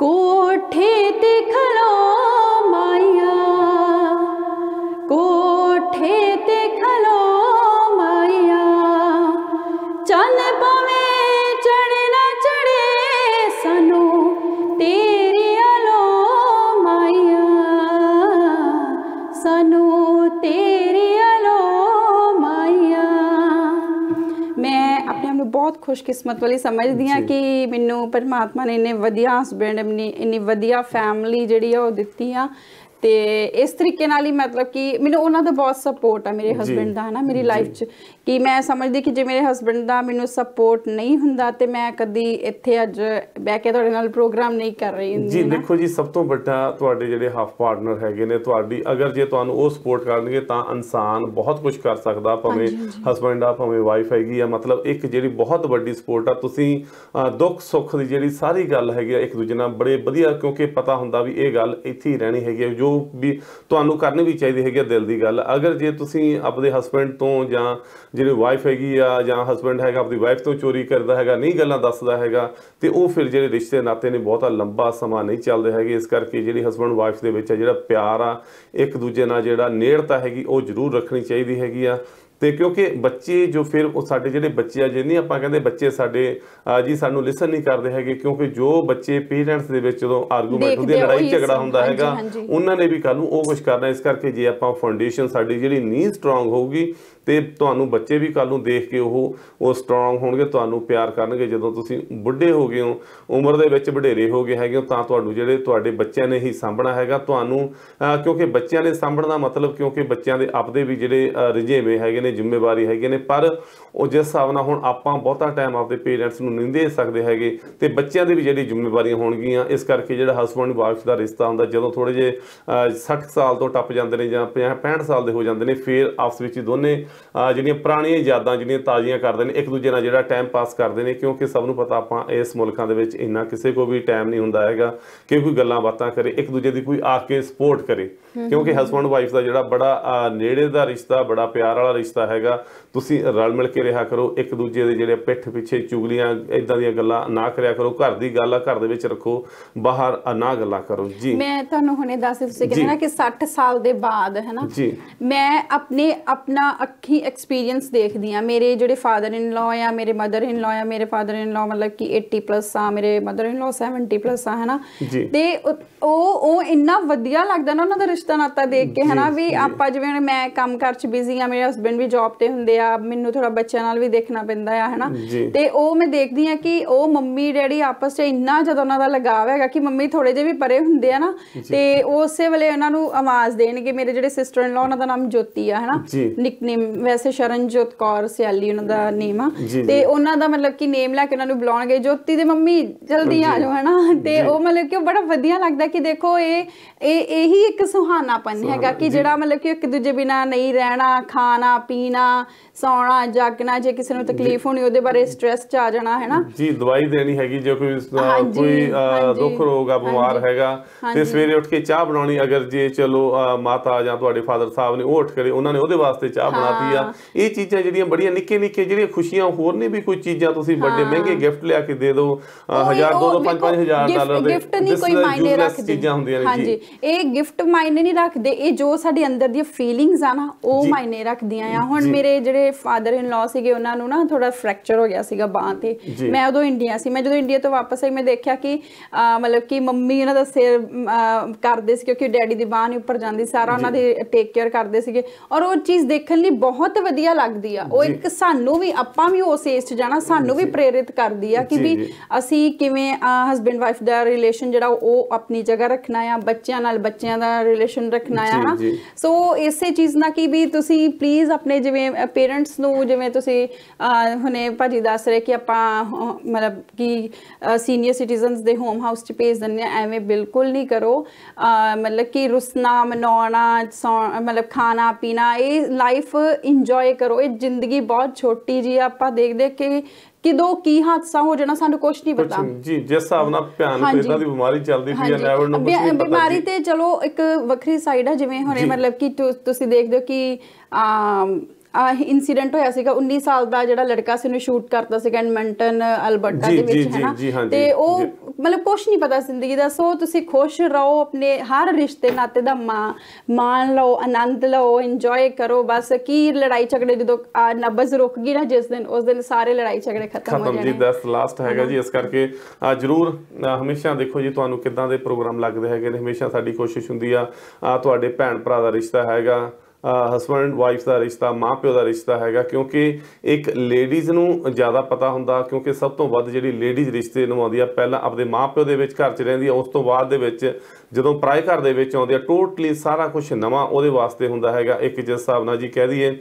ਕੋਠੇ ਤੇ ਖਲੋ ਮਾਇਆ, ਕੋਠੇ ਤੇ ਖਲੋ ਮਾਇਆ, ਚੱਲ ਪਵੇਂ ਚੜੇ ਨਾ ਚੜੇ ਸਾਨੂੰ ਤੇਰੀ ਅਲੋ ਮਾਇਆ, ਸਾਨੂੰ ਤੇਰੀ ਅਲੋ ਮਾਇਆ। ਮੈਂ ਆਪਣੇ ਆਪ ਨੂੰ ਬਹੁਤ ਖੁਸ਼ਕਿਸਮਤ ਵਾਲੀ ਸਮਝਦੀ ਹਾਂ ਕਿ ਮੈਨੂੰ ਪਰਮਾਤਮਾ ਨੇ ਇੰਨੇ ਵਧੀਆ ਹਸਬੈਂਡ, ਇੰਨੀ ਵਧੀਆ ਫੈਮਿਲੀ ਜਿਹੜੀ ਆ ਉਹ ਦਿੱਤੀ ਆ। ਤੇ ਇਸ ਤਰੀਕੇ ਨਾਲ ਹੀ ਮਤਲਬ ਕਿ ਮੈਨੂੰ ਉਹਨਾਂ ਦਾ ਬਹੁਤ ਸਪੋਰਟ ਆ, ਮੇਰੇ ਹਸਬੈਂਡ ਦਾ ਹੈ ਨਾ ਮੇਰੀ ਲਾਈਫ 'ਚ, ਕਿ ਮੈਂ ਸਮਝਦੀ ਕਿ ਜੇ ਮੇਰੇ ਹਸਬੈਂਡ ਦਾ ਮੈਨੂੰ ਸਪੋਰਟ ਨਹੀਂ ਹੁੰਦਾ ਤੇ ਮੈਂ ਕਦੀ ਇੱਥੇ ਅੱਜ ਬਹਿ ਕੇ ਤੁਹਾਡੇ ਨਾਲ ਪ੍ਰੋਗਰਾਮ ਨਹੀਂ ਕਰ ਰਹੀ ਹੁੰਦੀ ਜੀ। ਦੇਖੋ ਜੀ, ਸਭ ਤੋਂ ਵੱਡਾ ਤੁਹਾਡੇ ਜਿਹੜੇ ਹਾਫ ਪਾਰਟਨਰ ਹੈਗੇ ਨੇ ਤੁਹਾਡੀ, ਅਗਰ ਜੇ ਤੁਹਾਨੂੰ ਉਹ ਸਪੋਰਟ ਕਰਨਗੇ ਤਾਂ ਇਨਸਾਨ ਬਹੁਤ ਕੁਝ ਕਰ ਸਕਦਾ, ਭਾਵੇਂ ਹਸਬੈਂਡ ਆ ਭਾਵੇਂ ਵਾਈਫ ਹੈਗੀ ਆ, ਮਤਲਬ ਇੱਕ ਜਿਹੜੀ ਬਹੁਤ ਵੱਡੀ ਸਪੋਰਟ ਆ। ਤੁਸੀਂ ਦੁੱਖ ਸੁੱਖ ਦੀ ਜਿਹੜੀ ਸਾਰੀ ਗੱਲ ਹੈਗੀ ਆ ਇੱਕ ਦੂਜੇ ਨਾਲ ਬੜੇ ਵਧੀਆ, ਕਿਉਂਕਿ ਪਤਾ ਹੁੰਦਾ ਵੀ ਇਹ ਗੱਲ ਇੱਥੇ ਹੀ ਰਹਿਣੀ ਹੈਗੀ ਆ, ਜੋ ਵੀ ਤੁਹਾਨੂੰ ਕਰਨੀ ਵੀ ਚਾਹੀਦੀ ਹੈਗੀ ਆ ਦਿਲ ਦੀ ਗੱਲ। ਅਗਰ ਜੇ ਤੁਸੀਂ ਆਪਣੇ ਹਸਬੈਂਡ ਤੋਂ ਜਾਂ ਜਿਹੜੀ ਵਾਈਫ ਹੈਗੀ ਆ ਜਾਂ ਹਸਬੈਂਡ ਹੈਗਾ ਆਪਣੀ ਵਾਈਫ ਤੋਂ ਚੋਰੀ ਕਰਦਾ ਹੈਗਾ, ਨਹੀਂ ਗੱਲਾਂ ਦੱਸਦਾ ਹੈਗਾ, ਤੇ ਉਹ ਫਿਰ ਜਿਹੜੇ ਰਿਸ਼ਤੇ ਨਾਤੇ ਨੇ ਬਹੁਤਾ ਲੰਬਾ ਸਮਾਂ ਨਹੀਂ ਚੱਲਦੇ ਹੈਗੇ। ਇਸ ਕਰਕੇ ਜਿਹੜੀ ਹਸਬੈਂਡ ਵਾਈਫ ਦੇ ਵਿੱਚ ਜਿਹੜਾ ਪਿਆਰ ਆ, ਇੱਕ ਦੂਜੇ ਨਾਲ ਜਿਹੜਾ ਨੇੜਤਾ ਹੈਗੀ ਉਹ ਜ਼ਰੂਰ ਰੱਖਣੀ ਚਾਹੀਦੀ ਹੈਗੀ ਆ। ਤੇ ਕਿਉਂਕਿ ਬੱਚੇ ਜੋ ਫਿਰ ਉਹ ਸਾਡੇ ਜਿਹੜੇ ਬੱਚੇ ਆ, ਜੇ ਨਹੀਂ ਆਪਾਂ ਕਹਿੰਦੇ ਬੱਚੇ ਸਾਡੇ ਜੀ ਸਾਨੂੰ ਲਿਸਨ ਨਹੀਂ ਕਰਦੇ ਹੈਗੇ, ਕਿਉਂਕਿ ਜੋ ਬੱਚੇ ਪੇਰੈਂਟਸ ਦੇ ਵਿੱਚ ਜਦੋਂ ਆਰਗੂਮੈਂਟ ਹੁੰਦੀ ਹੈ, ਲੜਾਈ ਝਗੜਾ ਹੁੰਦਾ ਹੈਗਾ, ਉਹਨਾਂ ਨੇ ਵੀ ਕੱਲ ਨੂੰ ਉਹ ਕੁਝ ਕਰਨਾ। ਇਸ ਕਰਕੇ ਜੇ ਆਪਾਂ ਫਾਊਂਡੇਸ਼ਨ ਸਾਡੀ ਜਿਹੜੀ ਨੀਂਹ ਸਟਰੋਂਗ ਹੋਊਗੀ ਤੇ ਤੁਹਾਨੂੰ ਬੱਚੇ ਵੀ ਕੱਲ ਨੂੰ ਦੇਖ ਕੇ ਉਹ ਸਟਰੋਂਗ ਹੋਣਗੇ, ਤੁਹਾਨੂੰ ਪਿਆਰ ਕਰਨਗੇ। ਜਦੋਂ ਤੁਸੀਂ ਬੁੱਢੇ ਹੋ ਗਏ ਹੋ, ਉਮਰ ਦੇ ਵਿੱਚ ਵਡੇਰੇ ਹੋ ਗਏ ਹੈਗੇ ਹੋ, ਤਾਂ ਤੁਹਾਨੂੰ ਜਿਹੜੇ ਤੁਹਾਡੇ ਬੱਚਿਆਂ ਨੇ ਹੀ ਸਾਂਭਣਾ ਹੈਗਾ ਤੁਹਾਨੂੰ, ਕਿਉਂਕਿ ਬੱਚਿਆਂ ਨੇ ਸਾਂਭਣ ਦਾ ਮਤਲਬ, ਕਿਉਂਕਿ ਬੱਚਿਆਂ ਦੇ ਆਪਦੇ ਵੀ ਜਿਹੜੇ ਰੁਝੇਵੇਂ ਹੈਗੇ ਨੇ, ਜ਼ਿੰਮੇਵਾਰੀ ਹੈਗੇ ਨੇ, ਪਰ ਉਹ ਜਿਸ ਹਿਸਾਬ ਨਾਲ ਹੁਣ ਆਪਾਂ ਬਹੁਤਾ ਟਾਈਮ ਆਪਦੇ ਪੇਰੈਂਟਸ ਨੂੰ ਨਹੀਂ ਦੇ ਸਕਦੇ ਹੈਗੇ, ਤੇ ਬੱਚਿਆਂ ਦੀ ਵੀ ਜਿਹੜੀ ਜ਼ਿੰਮੇਵਾਰੀਆਂ ਹੋਣਗੀਆਂ। ਇਸ ਕਰਕੇ ਜਿਹੜਾ ਹਸਬੈਂਡ ਵਾਈਫ ਦਾ ਰਿਸ਼ਤਾ ਹੁੰਦਾ, ਜਦੋਂ ਥੋੜੇ ਜਿਹੇ 60 ਸਾਲ ਤੋਂ ਟੱਪ ਜਾਂਦੇ ਨੇ ਜਾਂ 65 ਸਾਲ ਦੇ ਹੋ ਜਾਂਦੇ ਨੇ, ਫਿਰ ਆਪਸ ਵਿੱਚ ਦੋਨੇ ਜਿਹੜੀਆਂ ਪੁਰਾਣੀਆਂ ਯਾਦਾਂ ਜਿਹੜੀਆਂ ਤਾਜ਼ੀਆਂ ਕਰਦੇ ਨੇ, ਇੱਕ ਦੂਜੇ ਨਾਲ ਜਿਹੜਾ ਟਾਈਮ ਪਾਸ ਕਰਦੇ ਨੇ। ਕਿਉਂਕਿ ਸਭ ਨੂੰ ਪਤਾ ਆਪਾਂ ਇਸ ਮੁਲਕਾਂ ਦੇ ਵਿੱਚ ਇੰਨਾ ਕਿਸੇ ਕੋਲ ਵੀ ਟਾਈਮ ਨਹੀਂ ਹੁੰਦਾ ਹੈਗਾ ਕਿ ਕੋਈ ਗੱਲਾਂ ਬਾਤਾਂ ਕਰੇ, ਇੱਕ ਦੂਜੇ ਦੀ ਕੋਈ ਆ ਕੇ ਸਪੋਰਟ ਕਰੇ, ਕਿਉਂਕਿ ਹਸਬੈਂਡ ਵਾਈਫ ਦਾ ਜਿਹੜਾ ਬੜਾ ਨੇੜੇ ਦਾ ਰਿਸ਼ਤਾ, ਬੜਾ ਪਿਆਰ ਵਾਲਾ ਰਿਸ਼ਤਾ ਹੈਗਾ। ਤੁਸੀਂ ਰਲ ਮਿਲ ਕੇ ਰਿਹਾ ਕਰੋ, ਇੱਕ ਦੂਜੇ ਦੇ ਜਿਹੜੇ ਪਿੱਠ ਪਿੱਛੇ ਚੁਗਲੀਆਂ ਇਦਾਂ ਦੀਆਂ ਗੱਲਾਂ ਨਾ ਕਰਿਆ ਕਰੋ। ਘਰ ਦੀ ਗੱਲ ਆ ਘਰ ਦੇ ਵਿੱਚ ਰੱਖੋ, ਬਾਹਰ ਨਾ ਗੱਲਾਂ ਕਰੋ। ਜੀ, ਮੈਂ ਤੁਹਾਨੂੰ ਹੁਣੇ ਦੱਸ, ਤੁਸੀਂ ਕਹਿੰਦੇ ਨਾ ਕਿ 60 ਸਾਲ ਦੇ ਬਾਅਦ ਹੈ ਨਾ, ਮੈਂ ਆਪਣਾ ਅੱਖੀ ਐਕਸਪੀਰੀਅੰਸ ਦੇਖਦੀ ਆ। ਮੇਰੇ ਜਿਹੜੇ ਫਾਦਰ ਇਨ ਲਾ ਆ, ਮੇਰੇ ਮਦਰ ਇਨ ਲਾ ਆ, ਮੇਰੇ ਫਾਦਰ ਇਨ ਲਾ ਮਤਲਬ ਕਿ 80+ ਆ, ਮੇਰੇ ਮਦਰ ਇਨ ਲਾ 70+ ਆ, ਹਨਾ। ਤੇ ਉਹ ਇੰਨਾ ਵਧੀਆ ਲੱਗਦਾ ਨਾ ਉਹਨਾਂ ਦਾ ਰਿਸ਼ਤਾ ਨਾਤਾ ਦੇਖ ਕੇ, ਹਨਾ। ਵੀ ਆਪਾਂ ਜਿਵੇਂ ਮੈਂ ਕੰਮ ਕਾਰ 'ਚ ਬਿਜ਼ੀ ਆ, ਮੇਰੇ ਹਸਬੈਂਡ ਵੀ ਜੌਬ ਤੇ ਹੁੰਦੇ ਆ, ਮੈਨੂੰ ਥੋੜਾ ਬੱਚਿਆਂ ਨਾਲ ਵੀ ਦੇਖਣਾ ਪੈਂਦਾ ਆ, ਹਨਾ। ਤੇ ਉਹ ਮੈਂ ਦੇਖਦੀ ਆ ਕਿ ਉਹ ਮੰਮੀ ਡੈਡੀ ਆਪਸ 'ਚ ਇੰਨਾ ਜਦੋਂ ਉਹਨਾਂ ਦਾ ਲਗਾਵ ਹੈਗਾ ਕਿ ਮੰਮੀ ਥੋੜੇ ਜਿਹੇ ਵੀ ਪਰੇ ਹੁੰਦੇ ਆ ਨਾ, ਤੇ ਉਸੇ ਵੇਲੇ ਉਹਨਾਂ ਨੂੰ ਆਵਾਜ਼ ਦੇਣਗੇ। ਮੇਰੇ ਜਿਹੜੇ ਸਿਸਟਰ ਇਨ ਲਾ, ਉਹਨਾਂ ਦਾ ਨਾਮ ਜੋਤੀ ਆ, ਹਨਾ, ਨਿਕਨੇਮ ਵੈਸੇ ਸ਼ਰਨਜੋਤ ਕੌਰ ਸਿਆਲੀ ਉਹਨਾਂ ਦਾ ਨੇਮ ਆ। ਤੇ ਉਹਨਾਂ ਦਾ ਮਤਲਬ ਕਿ ਨੇਮ ਲੈ ਕੇ ਉਹਨਾਂ ਨੂੰ ਬੁਲਾਉਣਗੇ, ਜੋਤੀ ਦੇ ਮੰਮੀ ਜਲਦੀ ਆ ਜਾਓ, ਹਨਾ। ਤੇ ਉਹ ਮਤਲਬ ਕਿ ਉਹ ਬੜਾ ਵਧੀਆ ਲੱਗਦਾ ਕਿ ਦੇਖੋ ਇਹੀ ਇੱਕ ਸੁਹਾਨਾਪਨ ਹੈਗਾ ਕਿ ਜਿਹੜਾ ਮਤਲਬ ਕਿ ਇੱਕ ਦੂਜੇ ਬਿਨਾਂ ਨਹੀਂ ਰਹਿਣਾ, ਖਾਣਾ ਪੀਣਾ, ਸੌਣਾ ਜਾਗਣਾ, ਜੇ ਕਿਸੇ ਨੂੰ ਤਕਲੀਫ ਹੋਣੀ ਉਹਦੇ ਬਾਰੇ ਸਟ੍ਰੈਸ 'ਚ ਆ ਜਾਣਾ, ਹਨਾ ਜੀ, ਦਵਾਈ ਦੇਣੀ ਹੈਗੀ, ਜੇ ਕੋਈ ਦੁੱਖ ਰੋਗ ਆ, ਬਿਮਾਰ ਹੈਗਾ, ਤੇ ਸਵੇਰੇ ਉੱਠ ਕੇ ਚਾਹ ਬਣਾਉਣੀ, ਅਗਰ ਜੇ ਚਲੋ ਮਾਤਾ ਜਾਂ ਤੁਹਾਡੇ ਫਾਦਰ ਸਾਹਿਬ ਨੇ ਉਹ ਉੱਠ ਕੇ ਉਹਨਾਂ ਨੇ ਉਹਦੇ ਵਾਸਤੇ ਚਾਹ ਬਣਾਤੀ ਆ। ਇਹ ਚੀਜ਼ਾਂ ਜਿਹੜੀਆਂ ਬੜੀਆਂ ਨਿੱਕੇ ਜਿਹੜੀਆਂ ਖੁਸ਼ੀਆਂ, ਹੋਰ ਨੇ ਵੀ ਕੋਈ ਚੀਜ਼ਾਂ ਤੁਸੀਂ ਵੱਡੇ ਮਹਿੰਗੇ ਗਿਫਟ ਲਿਆ ਕੇ ਦੇ ਦਿਓ, 1000 2 5-5000 ਡਾਲਰ ਦੇ ਗਿਫਟ ਨਹੀਂ ਕੋਈ ਮਾਇਨੇ ਰੱਖਦੇ ਚੀਜ਼ਾਂ ਹੁੰਦੀਆਂ ਨੇ ਜੀ। ਇਹ ਗਿਫਟ ਮਾਇਨੇ ਨਹੀਂ ਰੱਖਦੇ, ਇਹ ਜੋ ਸਾਡੇ ਅੰਦਰ ਦੀਆਂ ਫੀਲਿੰਗਸ ਆ ਨਾ ਉਹ ਮਾਇਨੇ ਰੱਖਦੀਆਂ ਆ। ਹੁਣ ਮੇਰੇ ਜਿਹੜੇ ਫਾਦਰ ਇਨ ਲਾ ਸੀਗੇ, ਉਹਨਾਂ ਨੂੰ ਨਾ ਥੋੜਾ ਫ੍ਰੈਕਚਰ ਹੋ ਗਿਆ ਸੀਗਾ ਬਾਂਹ ਤੇ। ਮੈਂ ਉਦੋਂ ਇੰਡੀਆ ਸੀ, ਮੈਂ ਜਦੋਂ ਇੰਡੀਆ ਤੋਂ ਵਾਪਸ ਆਈ, ਮੈਂ ਦੇਖਿਆ ਕਿ ਮਤਲਬ ਕਿ ਮੰਮੀ ਉਹਨਾਂ ਦਾ ਸਿਰ ਕਰਦੇ ਸੀ ਕਿਉਂਕਿ ਡੈਡੀ ਦੀ ਬਾਂਹ ਨਹੀਂ ਉੱਪਰ ਜਾਂਦੀ, ਸਾਰਾ ਉਹਨਾਂ ਦੇ ਟੇਕ ਕੇਅਰ ਕਰਦੇ ਸੀਗੇ। ਔਰ ਉਹ ਚੀਜ਼ ਦੇਖਣ ਲਈ ਬਹੁਤ ਵਧੀਆ ਲੱਗਦੀ ਆ। ਉਹ ਇੱਕ ਸਾਨੂੰ ਵੀ, ਆਪਾਂ ਵੀ ਉਸ ਏਜ 'ਚ ਜਾਣਾ, ਸਾਨੂੰ ਵੀ ਪ੍ਰੇਰਿਤ ਕਰਦੀ ਆ ਕਿ ਵੀ ਅਸੀਂ ਕਿਵੇਂ ਹਸਬੈਂਡ ਵਾਈਫ ਦਾ ਰਿਲੇਸ਼ਨ ਜਿਹੜਾ ਉਹ ਆਪਣੀ ਜਗ੍ਹਾ ਰੱਖਣਾ ਆ, ਬੱਚਿਆਂ ਨਾਲ ਬੱਚਿਆਂ ਦਾ ਰਿਲੇਸ਼ਨ ਰੱਖਣਾ ਆ, ਹਨਾ। ਸੋ ਇਸੇ ਚੀਜ਼ ਨਾਲ ਕਿ ਵੀ ਤੁਸੀਂ ਪਲੀਜ਼ ਆਪਣੇ ਜਿਵੇਂ ਪੇਰੈਂਟਸ ਨੂੰ, ਜਿਵੇਂ ਤੁਸੀਂ ਹੁਣੇ ਭਾਜੀ ਦੱਸ ਰਹੇ ਕਿ ਆਪਾਂ ਮਤਲਬ ਕਿ ਸੀਨੀਅਰ ਸਿਟੀਜ਼ਨਸ ਦੇ ਹੋਮ ਹਾਊਸ 'ਚ ਭੇਜ ਦਿੰਦੇ ਆ, ਐਵੇਂ ਬਿਲਕੁਲ ਨਹੀਂ ਕਰੋ। ਮਤਲਬ ਕਿ ਰੁਸਣਾ ਮਨਾਉਣਾ, ਮਤਲਬ ਖਾਣਾ ਪੀਣਾ, ਇਹ ਲਾਈਫ ਇੰਜੋਏ ਕਰੋ। ਇਹ ਜ਼ਿੰਦਗੀ ਬਹੁਤ ਛੋਟੀ ਜੀ, ਆਪਾਂ ਦੇਖਦੇ ਕਿ ਕਿਦੋਂ ਕੀ ਹਾਦਸਾ ਹੋ ਜਾਣਾ ਸਾਨੂੰ ਕੁਝ ਨਹੀਂ ਪਤਾ ਜੀ। ਜਿਸ ਹਿਸਾਬ ਨਾਲ ਭਿਆਨਕ ਇਦਾਂ ਦੀ ਬਿਮਾਰੀ ਚੱਲਦੀ ਪਈ ਹੈ, ਲੈਵਲ ਨੂੰ ਕੁਝ ਨਹੀਂ ਪਤਾ। ਬਿਮਾਰੀ ਤੇ ਚਲੋ ਇੱਕ ਵੱਖਰੀ ਸਾਈਡ ਆ, ਜਿਵੇਂ ਹੁਣੇ ਮਤਲਬ ਕਿ ਤੁਸੀਂ ਦੇਖਦੇ ਹੋ ਕਿ ਇੰਸੀਡੈਂਟ ਹੋਇਆ ਸੀਗਾ 19 ਸਾਲ ਦਾ ਜਿਹੜਾ ਲੜਕਾ ਸੀ, ਉਹਨੂੰ ਸ਼ੂਟ ਕਰਤਾ ਸੀਗਾ ਐਡਮੰਟਨ ਅਲਬਰਟਾ ਦੇ ਵਿੱਚ, ਹਨਾ। ਤੇ ਉਹ ਮਤਲਬ ਕੁਛ ਨਹੀਂ ਪਤਾ ਜ਼ਿੰਦਗੀ ਦਾ। ਸੋ ਤੁਸੀਂ ਖੁਸ਼ ਰਹੋ, ਆਪਣੇ ਹਰ ਰਿਸ਼ਤੇ ਨਾਤੇ ਦਾ ਮਾਣ ਲਓ, ਆਨੰਦ ਲਓ, ਇੰਜੋਏ ਕਰੋ। ਬਸ ਕੀ ਲੜਾਈ ਝਗੜੇ ਜਦੋਂ ਨਬਜ਼ ਰੁਕ ਗਈ ਨਾ ਜਿਸ ਦਿਨ, ਉਸ ਦਿਨ ਸਾਰੇ ਲੜਾਈ ਝਗੜੇ ਖਤਮ ਹੋ ਜਾਣੇ। ਦੈਟਸ ਲਾਸਟ ਹੈਗਾ ਜੀ। ਇਸ ਕਰਕੇ ਜਰੂਰ ਹਮੇਸ਼ਾ ਦੇਖੋ ਜੀ, ਤੁਹਾਨੂੰ ਕਿੱਦਾਂ ਦੇ ਪ੍ਰੋਗਰਾਮ ਲੱਗਦੇ ਹੈਗੇ ਨੇ, ਹਮੇਸ਼ਾ ਸਾਡੀ ਕੋਸ਼ਿਸ਼ ਹੁੰਦੀ ਆ ਤੁਹਾਡੇ ਭੈਣ ਭਰਾ ਦਾ ਰਿਸ਼ਤਾ ਹੈਗਾ, ਹਸਬੈਂਡ ਵਾਈਫ ਦਾ ਰਿਸ਼ਤਾ, ਮਾਂ ਪਿਓ ਦਾ ਰਿਸ਼ਤਾ ਹੈਗਾ, ਕਿਉਂਕਿ ਇੱਕ ਲੇਡੀਜ਼ ਨੂੰ ਜ਼ਿਆਦਾ ਪਤਾ ਹੁੰਦਾ, ਕਿਉਂਕਿ ਸਭ ਤੋਂ ਵੱਧ ਜਿਹੜੀ ਲੇਡੀਜ਼ ਰਿਸ਼ਤੇ ਨਿਭਾਉਂਦੀ ਆ, ਪਹਿਲਾਂ ਆਪਣੇ ਮਾਂ ਪਿਓ ਦੇ ਵਿੱਚ ਘਰ 'ਚ ਰਹਿੰਦੀ ਆ, ਉਸ ਤੋਂ ਬਾਅਦ ਦੇ ਵਿੱਚ ਜਦੋਂ ਪਰਾਏ ਘਰ ਦੇ ਵਿੱਚ ਆਉਂਦੀ ਆ, ਟੋਟਲੀ ਸਾਰਾ ਕੁਝ ਨਵਾਂ ਉਹਦੇ ਵਾਸਤੇ ਹੁੰਦਾ ਹੈਗਾ। ਇੱਕ ਜਿਸ ਹਿਸਾਬ ਨਾਲ ਜੀ ਕਹਿ ਦਈਏ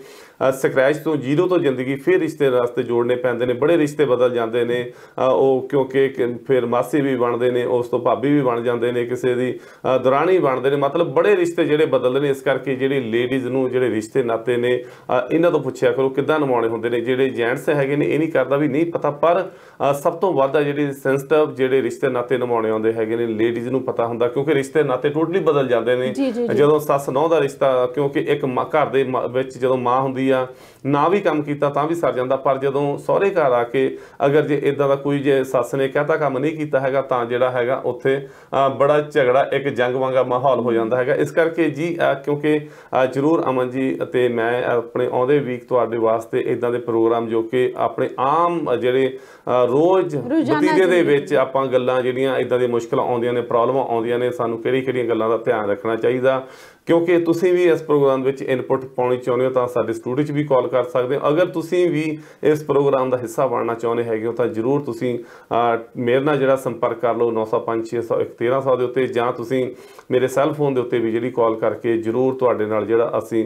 ਸਕ੍ਰੈਚ ਤੋਂ, ਜ਼ੀਰੋ ਤੋਂ ਜ਼ਿੰਦਗੀ, ਫਿਰ ਰਿਸ਼ਤੇ ਰਸਤੇ ਜੋੜਨੇ ਪੈਂਦੇ ਨੇ, ਬੜੇ ਰਿਸ਼ਤੇ ਬਦਲ ਜਾਂਦੇ ਨੇ ਉਹ, ਕਿਉਂਕਿ ਫਿਰ ਮਾਸੀ ਵੀ ਬਣਦੇ ਨੇ, ਉਸ ਤੋਂ ਭਾਬੀ ਵੀ ਬਣ ਜਾਂਦੇ ਨੇ, ਕਿਸੇ ਦੀ ਦਰਾਣੀ ਬਣਦੇ ਨੇ, ਮਤਲਬ ਬੜੇ ਰਿਸ਼ਤੇ ਜਿਹੜੇ ਬਦਲਦੇ ਨੇ। ਇਸ ਕਰਕੇ ਜਿਹੜੀ ਲੇਡੀਜ਼ ਨੂੰ ਜਿਹੜੇ ਰਿਸ਼ਤੇ ਨਾਤੇ ਨੇ, ਇਹਨਾਂ ਤੋਂ ਪੁੱਛਿਆ ਕਰੋ ਕਿੱਦਾਂ ਨਿਭਾਉਣੇ ਹੁੰਦੇ ਨੇ। ਜਿਹੜੇ ਜੈਂਟਸ ਹੈਗੇ ਨੇ ਇਹ ਨਹੀਂ ਕਰਦਾ ਵੀ ਨਹੀਂ ਪਤਾ, ਪਰ ਸਭ ਤੋਂ ਵੱਧ ਆ ਜਿਹੜੀ ਸੈਂਸਿਟਿਵ ਜਿਹੜੇ ਰਿਸ਼ਤੇ ਨਾਤੇ ਨਿਭਾਉਣੇ ਆਉਂਦੇ ਹੈਗੇ ਨੇ, ਲੇਡੀਜ਼ ਨੂੰ ਪਤਾ ਹੁੰਦਾ, ਕਿਉਂਕਿ ਰਿਸ਼ਤੇ ਨਾਤੇ ਟੋਟਲੀ ਬਦਲ ਜਾਂਦੇ ਨੇ। ਜਦੋਂ ਸੱਸ ਨਹੁੰ ਦਾ ਰਿਸ਼ਤਾ, ਕਿਉਂਕਿ ਇੱਕ ਘਰ ਦੇ ਵਿੱਚ ਜਦੋਂ ਮਾਂ ਹੁੰਦੀ ਆ, ਨਾ ਵੀ ਕੰਮ ਕੀਤਾ ਤਾਂ ਵੀ ਸਰ ਜਾਂਦਾ, ਪਰ ਜਦੋਂ ਸਹੁਰੇ ਘਰ ਆ ਕੇ ਅਗਰ ਜੇ ਇਦਾਂ ਦਾ ਕੋਈ, ਜੇ ਸੱਸ ਨੇ ਕਹਤਾ ਕੰਮ ਨਹੀਂ ਕੀਤਾ ਹੈਗਾ, ਤਾਂ ਜਿਹੜਾ ਹੈਗਾ ਉੱਥੇ ਬੜਾ ਝਗੜਾ, ਇੱਕ ਜੰਗ ਵਾਂਗਾ ਮਾਹੌਲ ਹੋ ਜਾਂਦਾ ਹੈਗਾ। ਇਸ ਕਰਕੇ ਜੀ ਕਿਉਂਕਿ ਜ਼ਰੂਰ ਅਮਨ ਜੀ ਅਤੇ ਮੈਂ ਆਪਣੇ ਆਉਂਦੇ ਵੀਕ ਤੁਹਾਡੇ ਵਾਸਤੇ ਇਦਾਂ ਦੇ ਪ੍ਰੋਗਰਾਮ, ਜੋ ਕਿ ਆਪਣੇ ਆਮ ਜਿਹੜੇ ਰੋਜ਼ ਵਤੀਰੇ ਦੇ ਵਿੱਚ ਆਪਾਂ ਗੱਲਾਂ ਜਿਹੜੀਆਂ ਇਦਾਂ ਦੀਆਂ ਮੁਸ਼ਕਲਾਂ ਆਉਂਦੀਆਂ ਨੇ, ਪ੍ਰੋਬਲਮਾਂ ਆਉਂਦੀਆਂ ਨੇ, ਸਾਨੂੰ ਕਿਹੜੀਆਂ ਗੱਲਾਂ ਦਾ ਧਿਆਨ ਰੱਖਣਾ ਚਾਹੀਦਾ। ਕਿਉਂਕਿ ਤੁਸੀਂ ਵੀ ਇਸ ਪ੍ਰੋਗਰਾਮ ਵਿੱਚ ਇਨਪੁਟ ਪਾਉਣੀ ਚਾਹੁੰਦੇ ਹੋ ਤਾਂ ਸਾਡੇ ਸਟੂਡੀਓ 'ਚ ਵੀ ਕਾਲ ਕਰ ਸਕਦੇ ਹੋ। ਅਗਰ ਤੁਸੀਂ ਵੀ ਇਸ ਪ੍ਰੋਗਰਾਮ ਦਾ ਹਿੱਸਾ ਬਣਨਾ ਚਾਹੁੰਦੇ ਹੈਗੇ ਹੋ ਤਾਂ ਜ਼ਰੂਰ ਤੁਸੀਂ ਮੇਰੇ ਨਾਲ ਜਿਹੜਾ ਸੰਪਰਕ ਕਰ ਲਓ 905-601-1300 ਦੇ ਉੱਤੇ, ਜਾਂ ਤੁਸੀਂ ਮੇਰੇ ਸੈੱਲ ਫੋਨ ਦੇ ਉੱਤੇ ਵੀ ਜਿਹੜੀ ਕਾਲ ਕਰਕੇ ਜ਼ਰੂਰ ਤੁਹਾਡੇ ਨਾਲ ਜਿਹੜਾ ਅਸੀਂ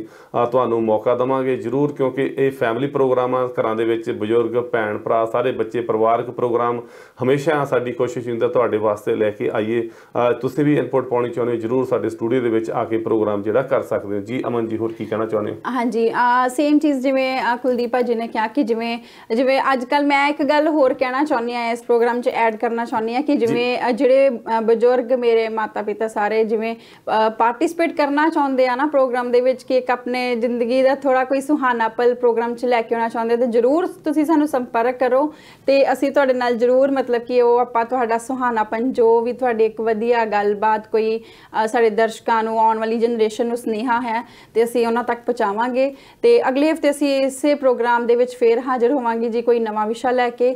ਤੁਹਾਨੂੰ ਮੌਕਾ ਦੇਵਾਂਗੇ ਜ਼ਰੂਰ, ਕਿਉਂਕਿ ਇਹ ਫੈਮਿਲੀ ਪ੍ਰੋਗਰਾਮ ਆ। ਘਰਾਂ ਦੇ ਵਿੱਚ ਬਜ਼ੁਰਗ, ਭੈਣ ਭਰਾ, ਸਾਰੇ ਬੱਚੇ, ਪਰਿਵਾਰਕ ਪ੍ਰੋਗਰਾਮ ਹਮੇਸ਼ਾ ਸਾਡੀ ਕੋਸ਼ਿਸ਼ ਹੁੰਦਾ ਤੁਹਾਡੇ ਵਾਸਤੇ ਲੈ ਕੇ ਆਈਏ। ਤੁਸੀਂ ਵੀ ਇਨਪੁਟ ਪਾਉਣੀ ਚਾਹੁੰਦੇ ਹੋ ਜ਼ਰੂਰ ਸਾਡੇ ਸਟੂਡੀਓ ਦੇ ਵਿੱਚ ਆ ਕੇ ਪ੍ਰੋਗਰਾਮ ਜਿਹੜਾ ਕਰ ਸਕਦੇ ਹੋ। ਜੀ ਅਮਨ ਜੀ, ਹੋਰ ਕੀ ਕਹਿਣਾ ਚਾਹੁੰਦੇ ਹੋ? ਹਾਂਜੀ, ਸੇਮ ਚੀਜ਼ ਜਿਵੇਂ ਕੁਲਦੀਪ ਜੀ ਨੇ ਕਿਹਾ ਕਿ ਜਿਵੇਂ ਅੱਜ ਕੱਲ ਮੈਂ ਇੱਕ ਗੱਲ ਹੋਰ ਕਹਿਣਾ ਚਾਹੁੰਦੀ ਹਾਂ, ਇਸ ਪ੍ਰੋਗਰਾਮ 'ਚ ਐਡ ਕਰਨਾ ਚਾਹੁੰਦੀ ਹਾਂ ਕਿ ਜਿਵੇਂ ਜਿਹੜੇ ਬਜ਼ੁਰਗ ਮੇਰੇ ਮਾਤਾ ਪਿਤਾ ਸਾਰੇ ਜਿਵੇਂ ਪਾਰਟਿਸਿਪੇਟ ਕਰਨਾ ਚਾਹੁੰਦੇ ਆ ਨਾ ਪ੍ਰੋਗਰਾਮ ਦੇ ਵਿੱਚ, ਕਿ ਇੱਕ ਆਪਣੇ ਜ਼ਿੰਦਗੀ ਦਾ ਥੋੜਾ ਕੋਈ ਸੁਹਾਨਾ ਪਲ ਪ੍ਰੋਗਰਾਮ 'ਚ ਲੈ ਕੇ ਆਉਣਾ ਚਾਹੁੰਦੇ, ਤਾਂ ਜ਼ਰੂਰ ਤੁਸੀਂ ਸਾਨੂੰ ਸੰਪਰਕ ਕਰੋ ਤੇ ਅਸੀਂ ਤੁਹਾਡੇ ਨਾਲ ਜ਼ਰੂਰ ਮਤਲਬ ਕਿ ਉਹ ਆਪਾਂ ਤੁਹਾਡਾ ਸੁਹਾਨਾਪਨ, ਜੋ ਵੀ ਤੁਹਾਡੀ ਇੱਕ ਵਧੀਆ ਗੱਲਬਾਤ, ਕੋਈ ਸਾਡੇ ਦਰਸ਼ਕਾਂ ਨੂੰ, ਆਉਣ ਵਾਲੀ ਜਨਰੇਸ਼ਨ ਨੂੰ ਸੁਨੇਹਾ ਹੈ ਤੇ ਅਸੀਂ ਉਹਨਾਂ ਤੱਕ ਪਹੁੰਚਾਵਾਂਗੇ। ਤੇ ਅਗਲੇ ਹਫਤੇ ਅਸੀਂ ਇਸੇ ਪ੍ਰੋਗਰਾਮ ਦੇ ਵਿੱਚ ਫੇਰ ਹਾਜ਼ਰ ਹੋਵਾਂਗੇ ਜੀ, ਕੋਈ ਨਵਾਂ ਵਿਸ਼ਾ ਲੈ ਕੇ।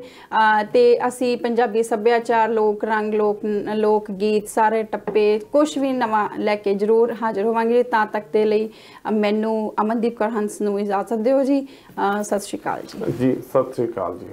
ਤੇ ਅਸੀਂ ਪੰਜਾਬੀ ਸੱਭਿਆਚਾਰ, ਲੋਕ ਰੰਗ, ਲੋਕ ਗੀਤ, ਸਾਰੇ ਟੱਪੇ, ਕੁਝ ਵੀ ਨਵਾਂ ਲੈ ਕੇ ਜ਼ਰੂਰ ਹਾਜ਼ਰ ਹੋਵਾਂਗੇ। ਤਾਂ ਤੱਕ ਦੇ ਲਈ ਮੈਨੂੰ ਅਮਨਦੀਪ ਕੌਰ ਹੰਸ ਨੂੰ ਇਜਾਜ਼ਤ ਦਿਓ ਜੀ। ਸਤਿ ਸ਼੍ਰੀ ਅਕਾਲ ਜੀ। ਜੀ ਸਤਿ ਸ਼੍ਰੀ ਅਕਾਲ ਜੀ।